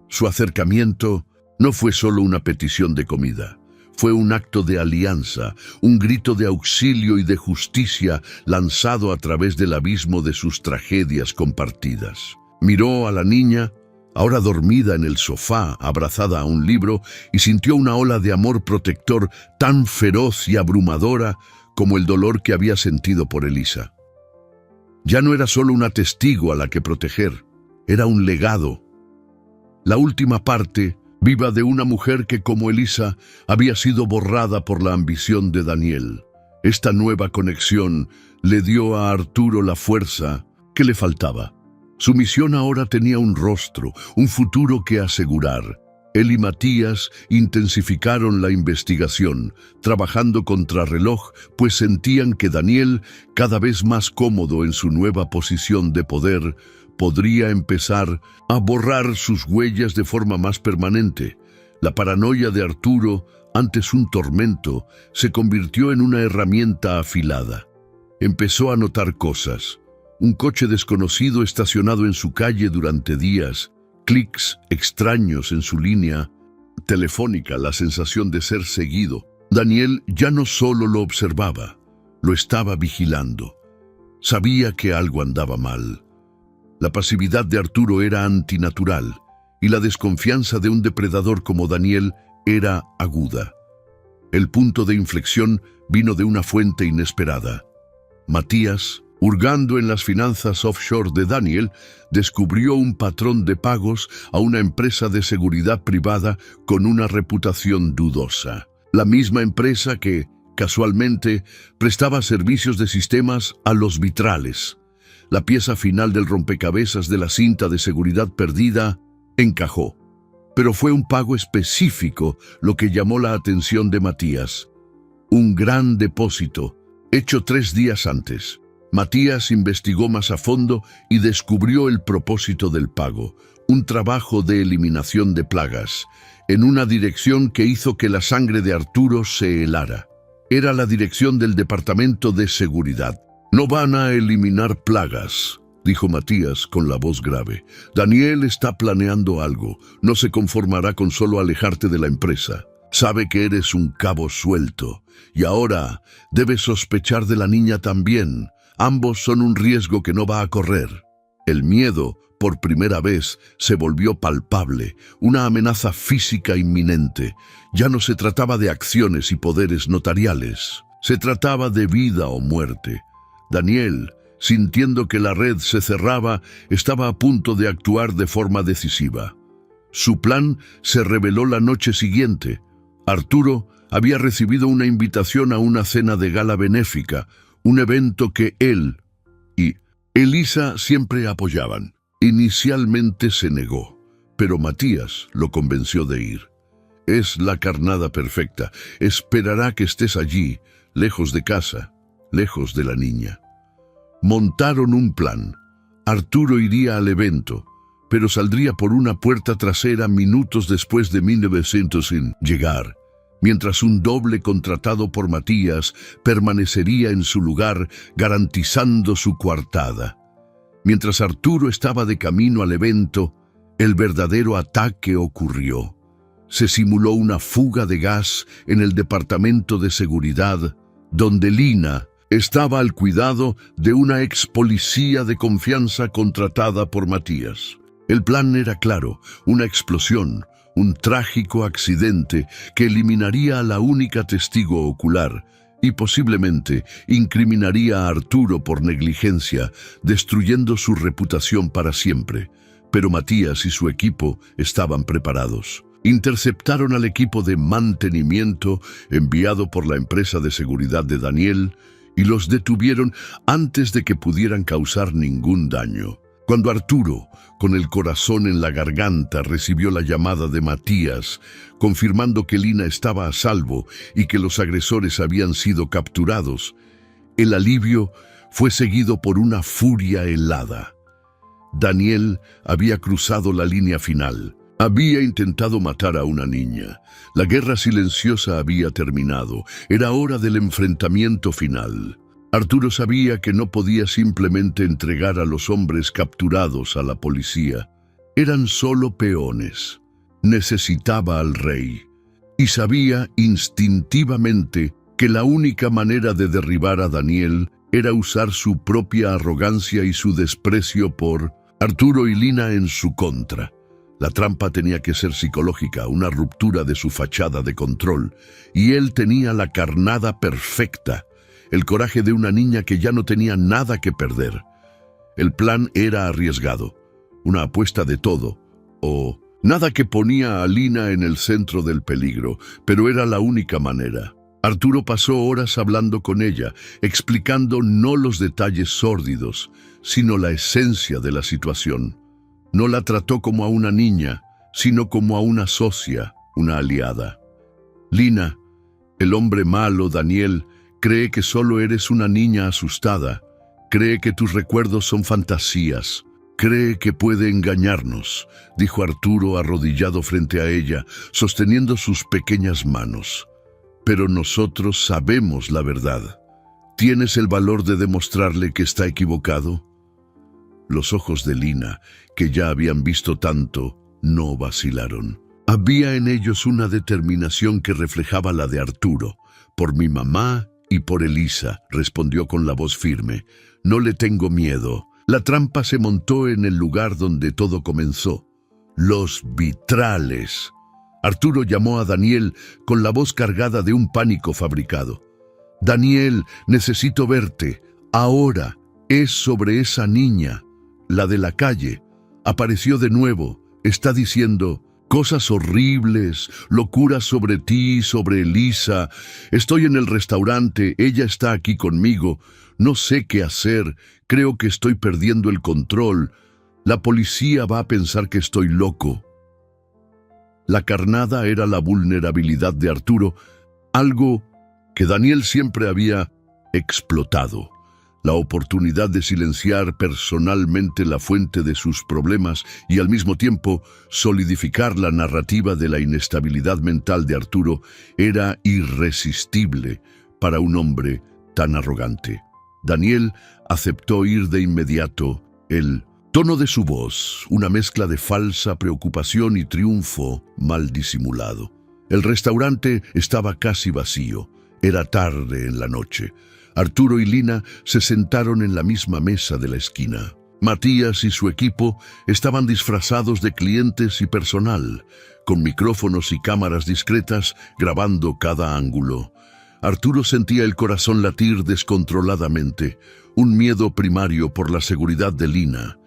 Su acercamiento no fue solo una petición de comida. Fue un acto de alianza, un grito de auxilio y de justicia lanzado a través del abismo de sus tragedias compartidas. Miró a la niña, ahora dormida en el sofá, abrazada a un libro, y sintió una ola de amor protector tan feroz y abrumadora como el dolor que había sentido por Elisa. Ya no era solo una testigo a la que proteger, era un legado. La última parte viva de una mujer que, como Elisa, había sido borrada por la ambición de Daniel. Esta nueva conexión le dio a Arturo la fuerza que le faltaba. Su misión ahora tenía un rostro, un futuro que asegurar. Él y Matías intensificaron la investigación, trabajando contrarreloj, pues sentían que Daniel, cada vez más cómodo en su nueva posición de poder, podría empezar a borrar sus huellas de forma más permanente. La paranoia de Arturo, antes un tormento, se convirtió en una herramienta afilada. Empezó a notar cosas. Un coche desconocido estacionado en su calle durante días, clics extraños en su línea telefónica, la sensación de ser seguido. Daniel ya no solo lo observaba, lo estaba vigilando. Sabía que algo andaba mal. La pasividad de Arturo era antinatural y la desconfianza de un depredador como Daniel era aguda. El punto de inflexión vino de una fuente inesperada. Matías, hurgando en las finanzas offshore de Daniel, descubrió un patrón de pagos a una empresa de seguridad privada con una reputación dudosa. La misma empresa que, casualmente, prestaba servicios de sistemas a los vitrales. La pieza final del rompecabezas de la cinta de seguridad perdida encajó. Pero fue un pago específico lo que llamó la atención de Matías. Un gran depósito, hecho 3 días antes. Matías investigó más a fondo y descubrió el propósito del pago, un trabajo de eliminación de plagas, en una dirección que hizo que la sangre de Arturo se helara. Era la dirección del Departamento de Seguridad. «No van a eliminar plagas», dijo Matías con la voz grave. «Daniel está planeando algo. No se conformará con solo alejarte de la empresa. Sabe que eres un cabo suelto. Y ahora debe sospechar de la niña también. Ambos son un riesgo que no va a correr». El miedo, por primera vez, se volvió palpable, una amenaza física inminente. Ya no se trataba de acciones y poderes notariales. Se trataba de vida o muerte. Daniel, sintiendo que la red se cerraba, estaba a punto de actuar de forma decisiva. Su plan se reveló la noche siguiente. Arturo había recibido una invitación a una cena de gala benéfica, un evento que él y Elisa siempre apoyaban. Inicialmente se negó, pero Matías lo convenció de ir. Es la carnada perfecta. Esperará que estés allí, lejos de casa, lejos de la niña. Montaron un plan. Arturo iría al evento, pero saldría por una puerta trasera minutos después de 1900 en llegar, mientras un doble contratado por Matías permanecería en su lugar garantizando su coartada. Mientras Arturo estaba de camino al evento, el verdadero ataque ocurrió. Se simuló una fuga de gas en el departamento de seguridad, donde Lina estaba al cuidado de una ex policía de confianza contratada por Matías. El plan era claro: una explosión, un trágico accidente que eliminaría a la única testigo ocular y posiblemente incriminaría a Arturo por negligencia, destruyendo su reputación para siempre. Pero Matías y su equipo estaban preparados. Interceptaron al equipo de mantenimiento enviado por la empresa de seguridad de Daniel y los detuvieron antes de que pudieran causar ningún daño. Cuando Arturo, con el corazón en la garganta, recibió la llamada de Matías, confirmando que Lina estaba a salvo y que los agresores habían sido capturados, el alivio fue seguido por una furia helada. Daniel había cruzado la línea final. Había intentado matar a una niña. La guerra silenciosa había terminado. Era hora del enfrentamiento final. Arturo sabía que no podía simplemente entregar a los hombres capturados a la policía. Eran solo peones. Necesitaba al rey. Y sabía instintivamente que la única manera de derribar a Daniel era usar su propia arrogancia y su desprecio por Arturo y Lina en su contra. La trampa tenía que ser psicológica, una ruptura de su fachada de control, y él tenía la carnada perfecta, el coraje de una niña que ya no tenía nada que perder. El plan era arriesgado, una apuesta de todo, o nada que ponía a Lina en el centro del peligro, pero era la única manera. Arturo pasó horas hablando con ella, explicando no los detalles sórdidos, sino la esencia de la situación. No la trató como a una niña, sino como a una socia, una aliada. Lina, el hombre malo, Daniel, cree que solo eres una niña asustada, cree que tus recuerdos son fantasías, cree que puede engañarnos, dijo Arturo arrodillado frente a ella, sosteniendo sus pequeñas manos. Pero nosotros sabemos la verdad. ¿Tienes el valor de demostrarle que está equivocado? Los ojos de Lina, que ya habían visto tanto, no vacilaron. Había en ellos una determinación que reflejaba la de Arturo. Por mi mamá y por Elisa, respondió con la voz firme. No le tengo miedo. La trampa se montó en el lugar donde todo comenzó. Los vitrales. Arturo llamó a Daniel con la voz cargada de un pánico fabricado. Daniel, necesito verte. Ahora. Es sobre esa niña. La de la calle, apareció de nuevo, está diciendo cosas horribles, locuras sobre ti, sobre Elisa. Estoy en el restaurante, ella está aquí conmigo, no sé qué hacer, creo que estoy perdiendo el control. La policía va a pensar que estoy loco. La carnada era la vulnerabilidad de Arturo, algo que Daniel siempre había explotado. La oportunidad de silenciar personalmente la fuente de sus problemas y al mismo tiempo solidificar la narrativa de la inestabilidad mental de Arturo era irresistible para un hombre tan arrogante. Daniel aceptó ir de inmediato. El tono de su voz, una mezcla de falsa preocupación y triunfo mal disimulado. El restaurante estaba casi vacío. Era tarde en la noche. Arturo y Lina se sentaron en la misma mesa de la esquina. Matías y su equipo estaban disfrazados de clientes y personal, con micrófonos y cámaras discretas grabando cada ángulo. Arturo sentía el corazón latir descontroladamente, un miedo primario por la seguridad de Lina.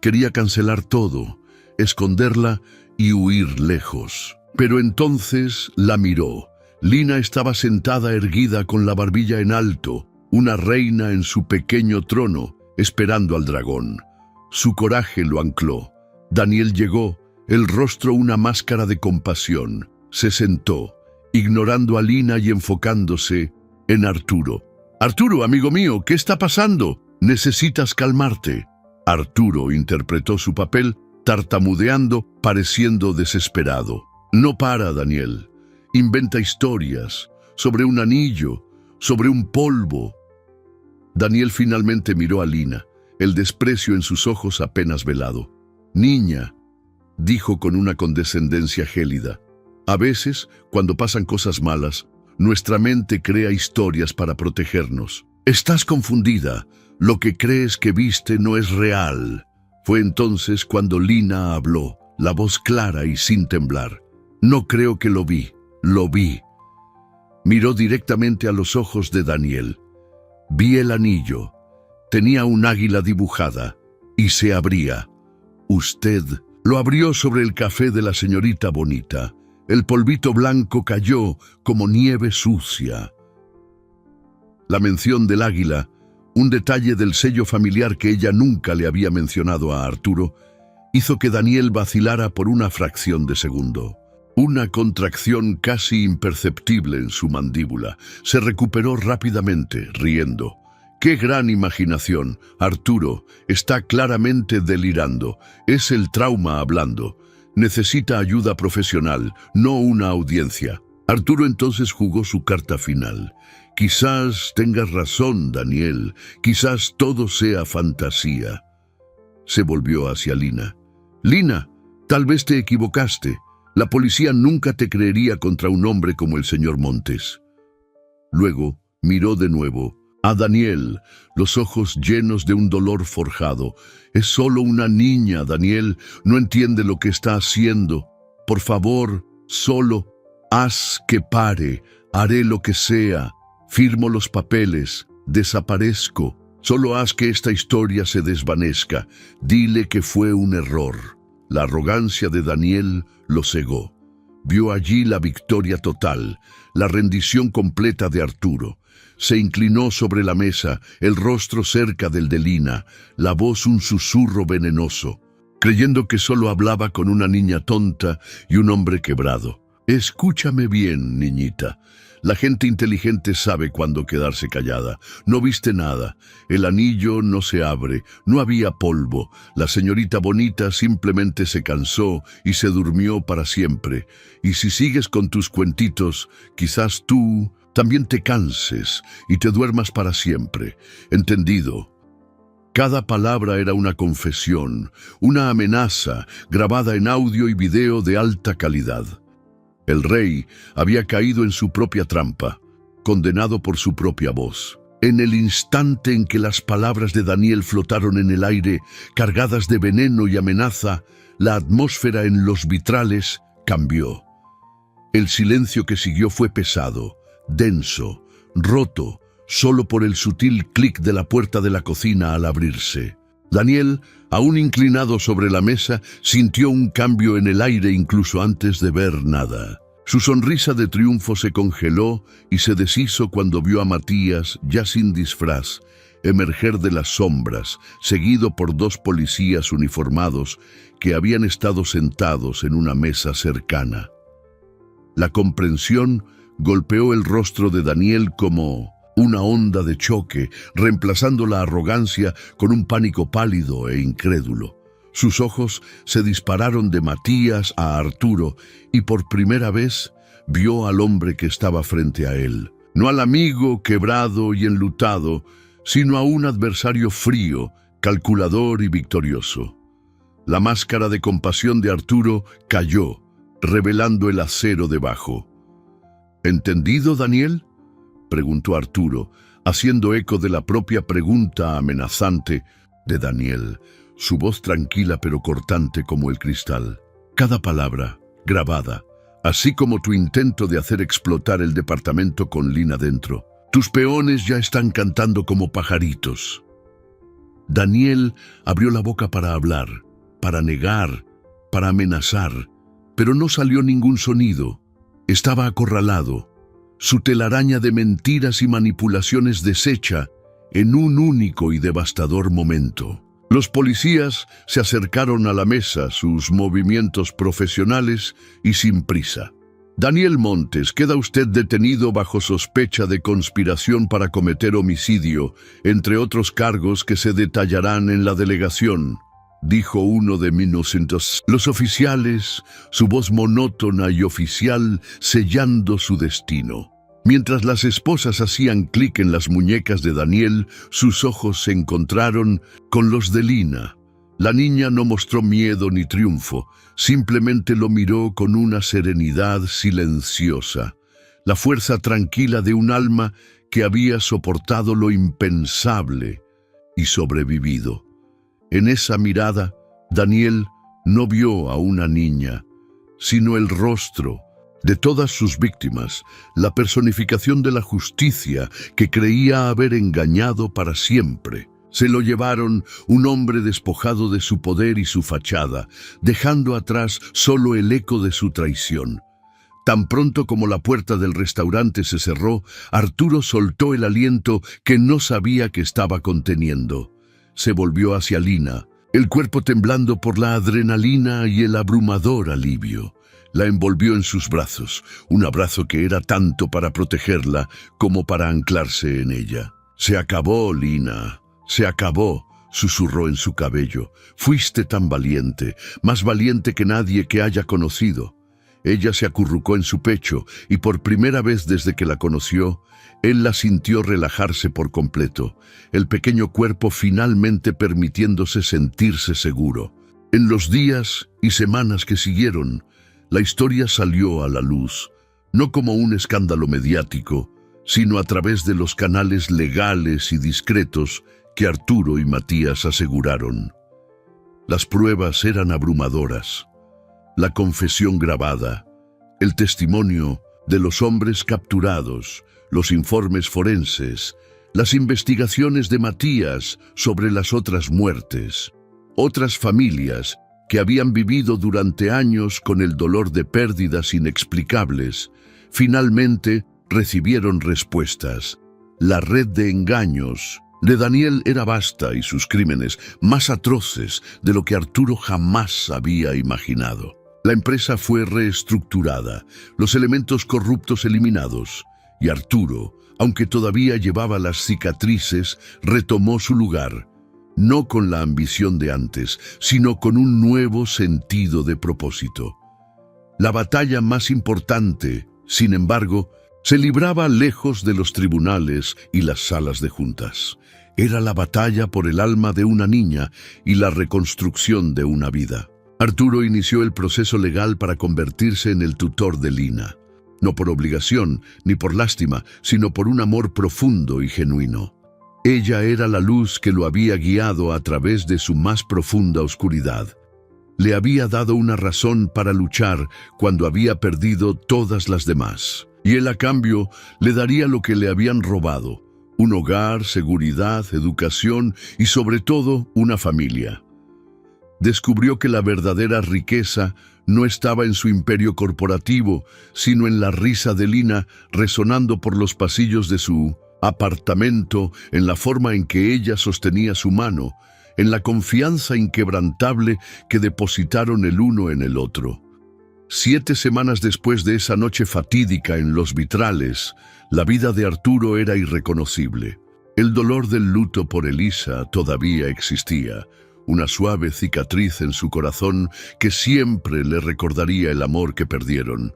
Quería cancelar todo, esconderla y huir lejos. Pero entonces la miró. Lina estaba sentada erguida con la barbilla en alto, una reina en su pequeño trono, esperando al dragón. Su coraje lo ancló. Daniel llegó, el rostro una máscara de compasión. Se sentó, ignorando a Lina y enfocándose en Arturo. «Arturo, amigo mío, ¿qué está pasando? Necesitas calmarte». Arturo interpretó su papel, tartamudeando, pareciendo desesperado. «No para, Daniel. Inventa historias sobre un anillo, sobre un polvo». Daniel finalmente miró a Lina, el desprecio en sus ojos apenas velado. «Niña», dijo con una condescendencia gélida, «a veces, cuando pasan cosas malas, nuestra mente crea historias para protegernos. Estás confundida. Lo que crees que viste no es real». Fue entonces cuando Lina habló, la voz clara y sin temblar. No creo que lo vi. Lo vi. Miró directamente a los ojos de Daniel. Vi el anillo. Tenía un águila dibujada y se abría. Usted lo abrió sobre el café de la señorita Bonita. El polvito blanco cayó como nieve sucia. La mención del águila, un detalle del sello familiar que ella nunca le había mencionado a Arturo, hizo que Daniel vacilara por una fracción de segundo. Una contracción casi imperceptible en su mandíbula. Se recuperó rápidamente, riendo. ¡Qué gran imaginación! Arturo está claramente delirando. Es el trauma hablando. Necesita ayuda profesional, no una audiencia. Arturo entonces jugó su carta final. Quizás tengas razón, Daniel. Quizás todo sea fantasía. Se volvió hacia Lina. Lina, tal vez te equivocaste. La policía nunca te creería contra un hombre como el señor Montes. Luego miró de nuevo a Daniel, los ojos llenos de un dolor forjado. Es solo una niña, Daniel. No entiende lo que está haciendo. Por favor, solo haz que pare. Haré lo que sea. Firmo los papeles. Desaparezco. Solo haz que esta historia se desvanezca. Dile que fue un error. La arrogancia de Daniel lo cegó. Vio allí la victoria total, la rendición completa de Arturo. Se inclinó sobre la mesa, el rostro cerca del de Lina, la voz un susurro venenoso, creyendo que solo hablaba con una niña tonta y un hombre quebrado. Escúchame bien, niñita. La gente inteligente sabe cuándo quedarse callada. No viste nada. El anillo no se abre. No había polvo. La señorita Bonita simplemente se cansó y se durmió para siempre. Y si sigues con tus cuentitos, quizás tú también te canses y te duermas para siempre. ¿Entendido? Cada palabra era una confesión, una amenaza grabada en audio y video de alta calidad. El rey había caído en su propia trampa, condenado por su propia voz. En el instante en que las palabras de Daniel flotaron en el aire, cargadas de veneno y amenaza, la atmósfera en los vitrales cambió. El silencio que siguió fue pesado, denso, roto, solo por el sutil clic de la puerta de la cocina al abrirse. Daniel, aún inclinado sobre la mesa, sintió un cambio en el aire incluso antes de ver nada. Su sonrisa de triunfo se congeló y se deshizo cuando vio a Matías, ya sin disfraz, emerger de las sombras, seguido por dos policías uniformados que habían estado sentados en una mesa cercana. La comprensión golpeó el rostro de Daniel como una onda de choque, reemplazando la arrogancia con un pánico pálido e incrédulo. Sus ojos se dispararon de Matías a Arturo y por primera vez vio al hombre que estaba frente a él. No al amigo quebrado y enlutado, sino a un adversario frío, calculador y victorioso. La máscara de compasión de Arturo cayó, revelando el acero debajo. ¿Entendido, Daniel?, preguntó Arturo, haciendo eco de la propia pregunta amenazante de Daniel, su voz tranquila pero cortante como el cristal. Cada palabra, grabada, así como tu intento de hacer explotar el departamento con Lina dentro. Tus peones ya están cantando como pajaritos. Daniel abrió la boca para hablar, para negar, para amenazar, pero no salió ningún sonido. Estaba acorralado. Su telaraña de mentiras y manipulaciones deshecha en un único y devastador momento. Los policías se acercaron a la mesa, sus movimientos profesionales y sin prisa. Daniel Montes, queda usted detenido bajo sospecha de conspiración para cometer homicidio, entre otros cargos que se detallarán en la delegación, dijo uno de 1900. Los oficiales, su voz monótona y oficial, sellando su destino. Mientras las esposas hacían clic en las muñecas de Daniel, sus ojos se encontraron con los de Lina. La niña no mostró miedo ni triunfo, simplemente lo miró con una serenidad silenciosa, la fuerza tranquila de un alma que había soportado lo impensable y sobrevivido. En esa mirada, Daniel no vio a una niña, sino el rostro de todas sus víctimas, la personificación de la justicia que creía haber engañado para siempre. Se lo llevaron, un hombre despojado de su poder y su fachada, dejando atrás solo el eco de su traición. Tan pronto como la puerta del restaurante se cerró, Arturo soltó el aliento que no sabía que estaba conteniendo. Se volvió hacia Lina, el cuerpo temblando por la adrenalina y el abrumador alivio. La envolvió en sus brazos, un abrazo que era tanto para protegerla como para anclarse en ella. «Se acabó, Lina, se acabó», susurró en su cabello. «Fuiste tan valiente, más valiente que nadie que haya conocido». Ella se acurrucó en su pecho y por primera vez desde que la conoció, él la sintió relajarse por completo, el pequeño cuerpo finalmente permitiéndose sentirse seguro. En los días y semanas que siguieron, la historia salió a la luz, no como un escándalo mediático, sino a través de los canales legales y discretos que Arturo y Matías aseguraron. Las pruebas eran abrumadoras. La confesión grabada, el testimonio de los hombres capturados, los informes forenses, las investigaciones de Matías sobre las otras muertes, otras familias que habían vivido durante años con el dolor de pérdidas inexplicables, finalmente recibieron respuestas. La red de engaños de Daniel era vasta y sus crímenes más atroces de lo que Arturo jamás había imaginado. La empresa fue reestructurada, los elementos corruptos eliminados, y Arturo, aunque todavía llevaba las cicatrices, retomó su lugar, no con la ambición de antes, sino con un nuevo sentido de propósito. La batalla más importante, sin embargo, se libraba lejos de los tribunales y las salas de juntas. Era la batalla por el alma de una niña y la reconstrucción de una vida. Arturo inició el proceso legal para convertirse en el tutor de Lina, no por obligación ni por lástima, sino por un amor profundo y genuino. Ella era la luz que lo había guiado a través de su más profunda oscuridad. Le había dado una razón para luchar cuando había perdido todas las demás. Y él a cambio le daría lo que le habían robado: un hogar, seguridad, educación y sobre todo una familia. Descubrió que la verdadera riqueza no estaba en su imperio corporativo, sino en la risa de Lina resonando por los pasillos de su apartamento, en la forma en que ella sostenía su mano, en la confianza inquebrantable que depositaron el uno en el otro. 7 semanas después de esa noche fatídica en Los Vitrales, la vida de Arturo era irreconocible. El dolor del luto por Elisa todavía existía, una suave cicatriz en su corazón que siempre le recordaría el amor que perdieron,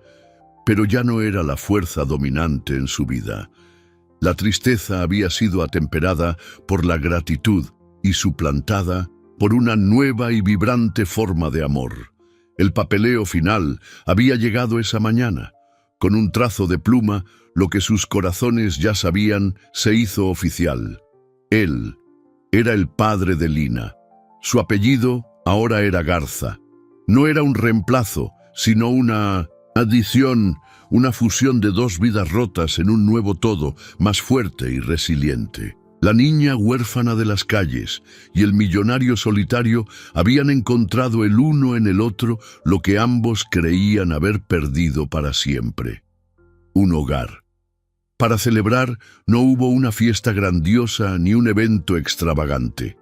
pero ya no era la fuerza dominante en su vida. La tristeza había sido atemperada por la gratitud y suplantada por una nueva y vibrante forma de amor. El papeleo final había llegado esa mañana. Con un trazo de pluma, lo que sus corazones ya sabían se hizo oficial. Él era el padre de Lina. Su apellido ahora era Garza. No era un reemplazo, sino una adición, una fusión de 2 vidas rotas en un nuevo todo, más fuerte y resiliente. La niña huérfana de las calles y el millonario solitario habían encontrado el uno en el otro lo que ambos creían haber perdido para siempre: un hogar. Para celebrar no hubo una fiesta grandiosa ni un evento extravagante.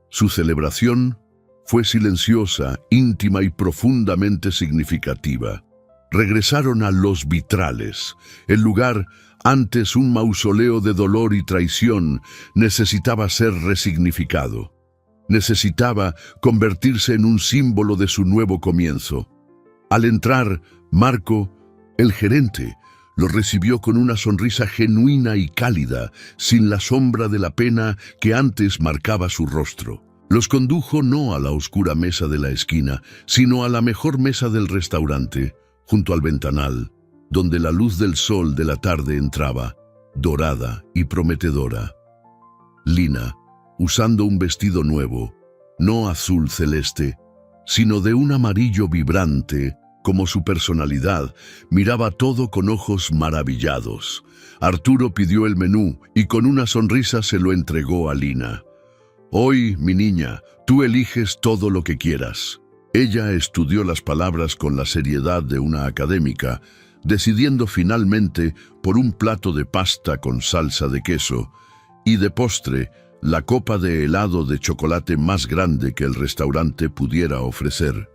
Su celebración fue silenciosa, íntima y profundamente significativa. Regresaron a Los Vitrales. El lugar, antes un mausoleo de dolor y traición, necesitaba ser resignificado. Necesitaba convertirse en un símbolo de su nuevo comienzo. Al entrar, Marco, el gerente, lo recibió con una sonrisa genuina y cálida, sin la sombra de la pena que antes marcaba su rostro. Los condujo no a la oscura mesa de la esquina, sino a la mejor mesa del restaurante, junto al ventanal, donde la luz del sol de la tarde entraba, dorada y prometedora. Lina, usando un vestido nuevo, no azul celeste, sino de un amarillo vibrante, como su personalidad, miraba todo con ojos maravillados. Arturo pidió el menú y con una sonrisa se lo entregó a Lina. «Hoy, mi niña, tú eliges todo lo que quieras». Ella estudió las palabras con la seriedad de una académica, decidiendo finalmente por un plato de pasta con salsa de queso y de postre la copa de helado de chocolate más grande que el restaurante pudiera ofrecer.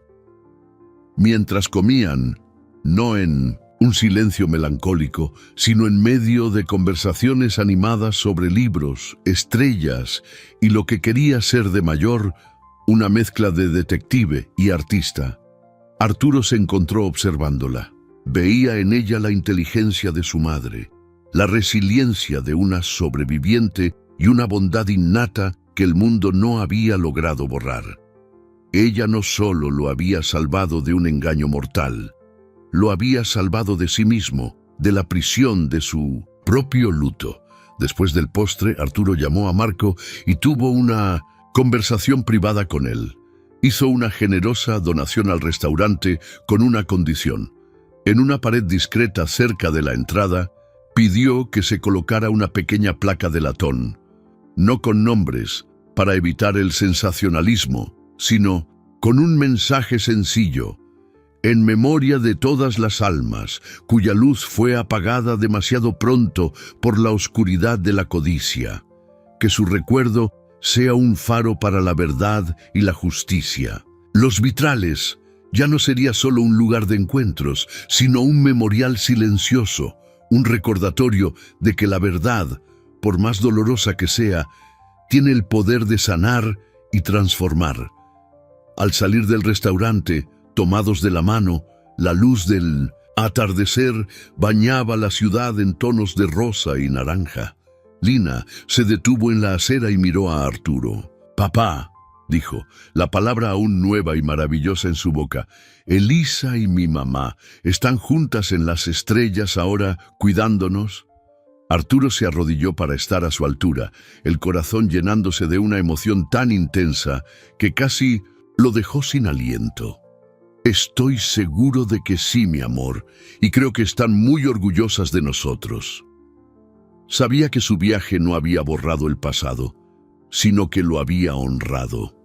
Mientras comían, no en un silencio melancólico, sino en medio de conversaciones animadas sobre libros, estrellas y lo que quería ser de mayor, una mezcla de detective y artista, Arturo se encontró observándola. Veía en ella la inteligencia de su madre, la resiliencia de una sobreviviente y una bondad innata que el mundo no había logrado borrar. Ella no solo lo había salvado de un engaño mortal, lo había salvado de sí mismo, de la prisión de su propio luto. Después del postre, Arturo llamó a Marco y tuvo una conversación privada con él. Hizo una generosa donación al restaurante con una condición. En una pared discreta cerca de la entrada, pidió que se colocara una pequeña placa de latón, no con nombres, para evitar el sensacionalismo, sino con un mensaje sencillo: en memoria de todas las almas cuya luz fue apagada demasiado pronto por la oscuridad de la codicia. Que su recuerdo sea un faro para la verdad y la justicia. Los vitrales ya no sería solo un lugar de encuentros, sino un memorial silencioso, un recordatorio de que la verdad, por más dolorosa que sea, tiene el poder de sanar y transformar. Al salir del restaurante, tomados de la mano, la luz del atardecer bañaba la ciudad en tonos de rosa y naranja. Lina se detuvo en la acera y miró a Arturo. «Papá», dijo, la palabra aún nueva y maravillosa en su boca, «Elisa y mi mamá están juntas en las estrellas ahora, cuidándonos». Arturo se arrodilló para estar a su altura, el corazón llenándose de una emoción tan intensa que casi lo dejó sin aliento. «Estoy seguro de que sí, mi amor, y creo que están muy orgullosas de nosotros». Sabía que su viaje no había borrado el pasado, sino que lo había honrado.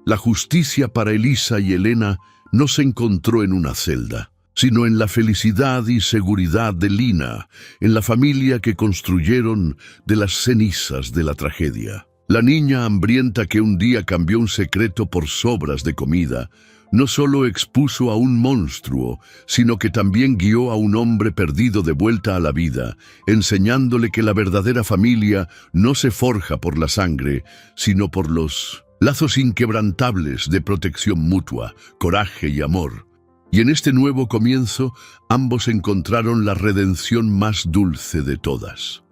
La justicia para Elisa y Elena no se encontró en una celda, sino en la felicidad y seguridad de Lina, en la familia que construyeron de las cenizas de la tragedia. La niña hambrienta que un día cambió un secreto por sobras de comida, no solo expuso a un monstruo, sino que también guió a un hombre perdido de vuelta a la vida, enseñándole que la verdadera familia no se forja por la sangre, sino por los lazos inquebrantables de protección mutua, coraje y amor. Y en este nuevo comienzo, ambos encontraron la redención más dulce de todas.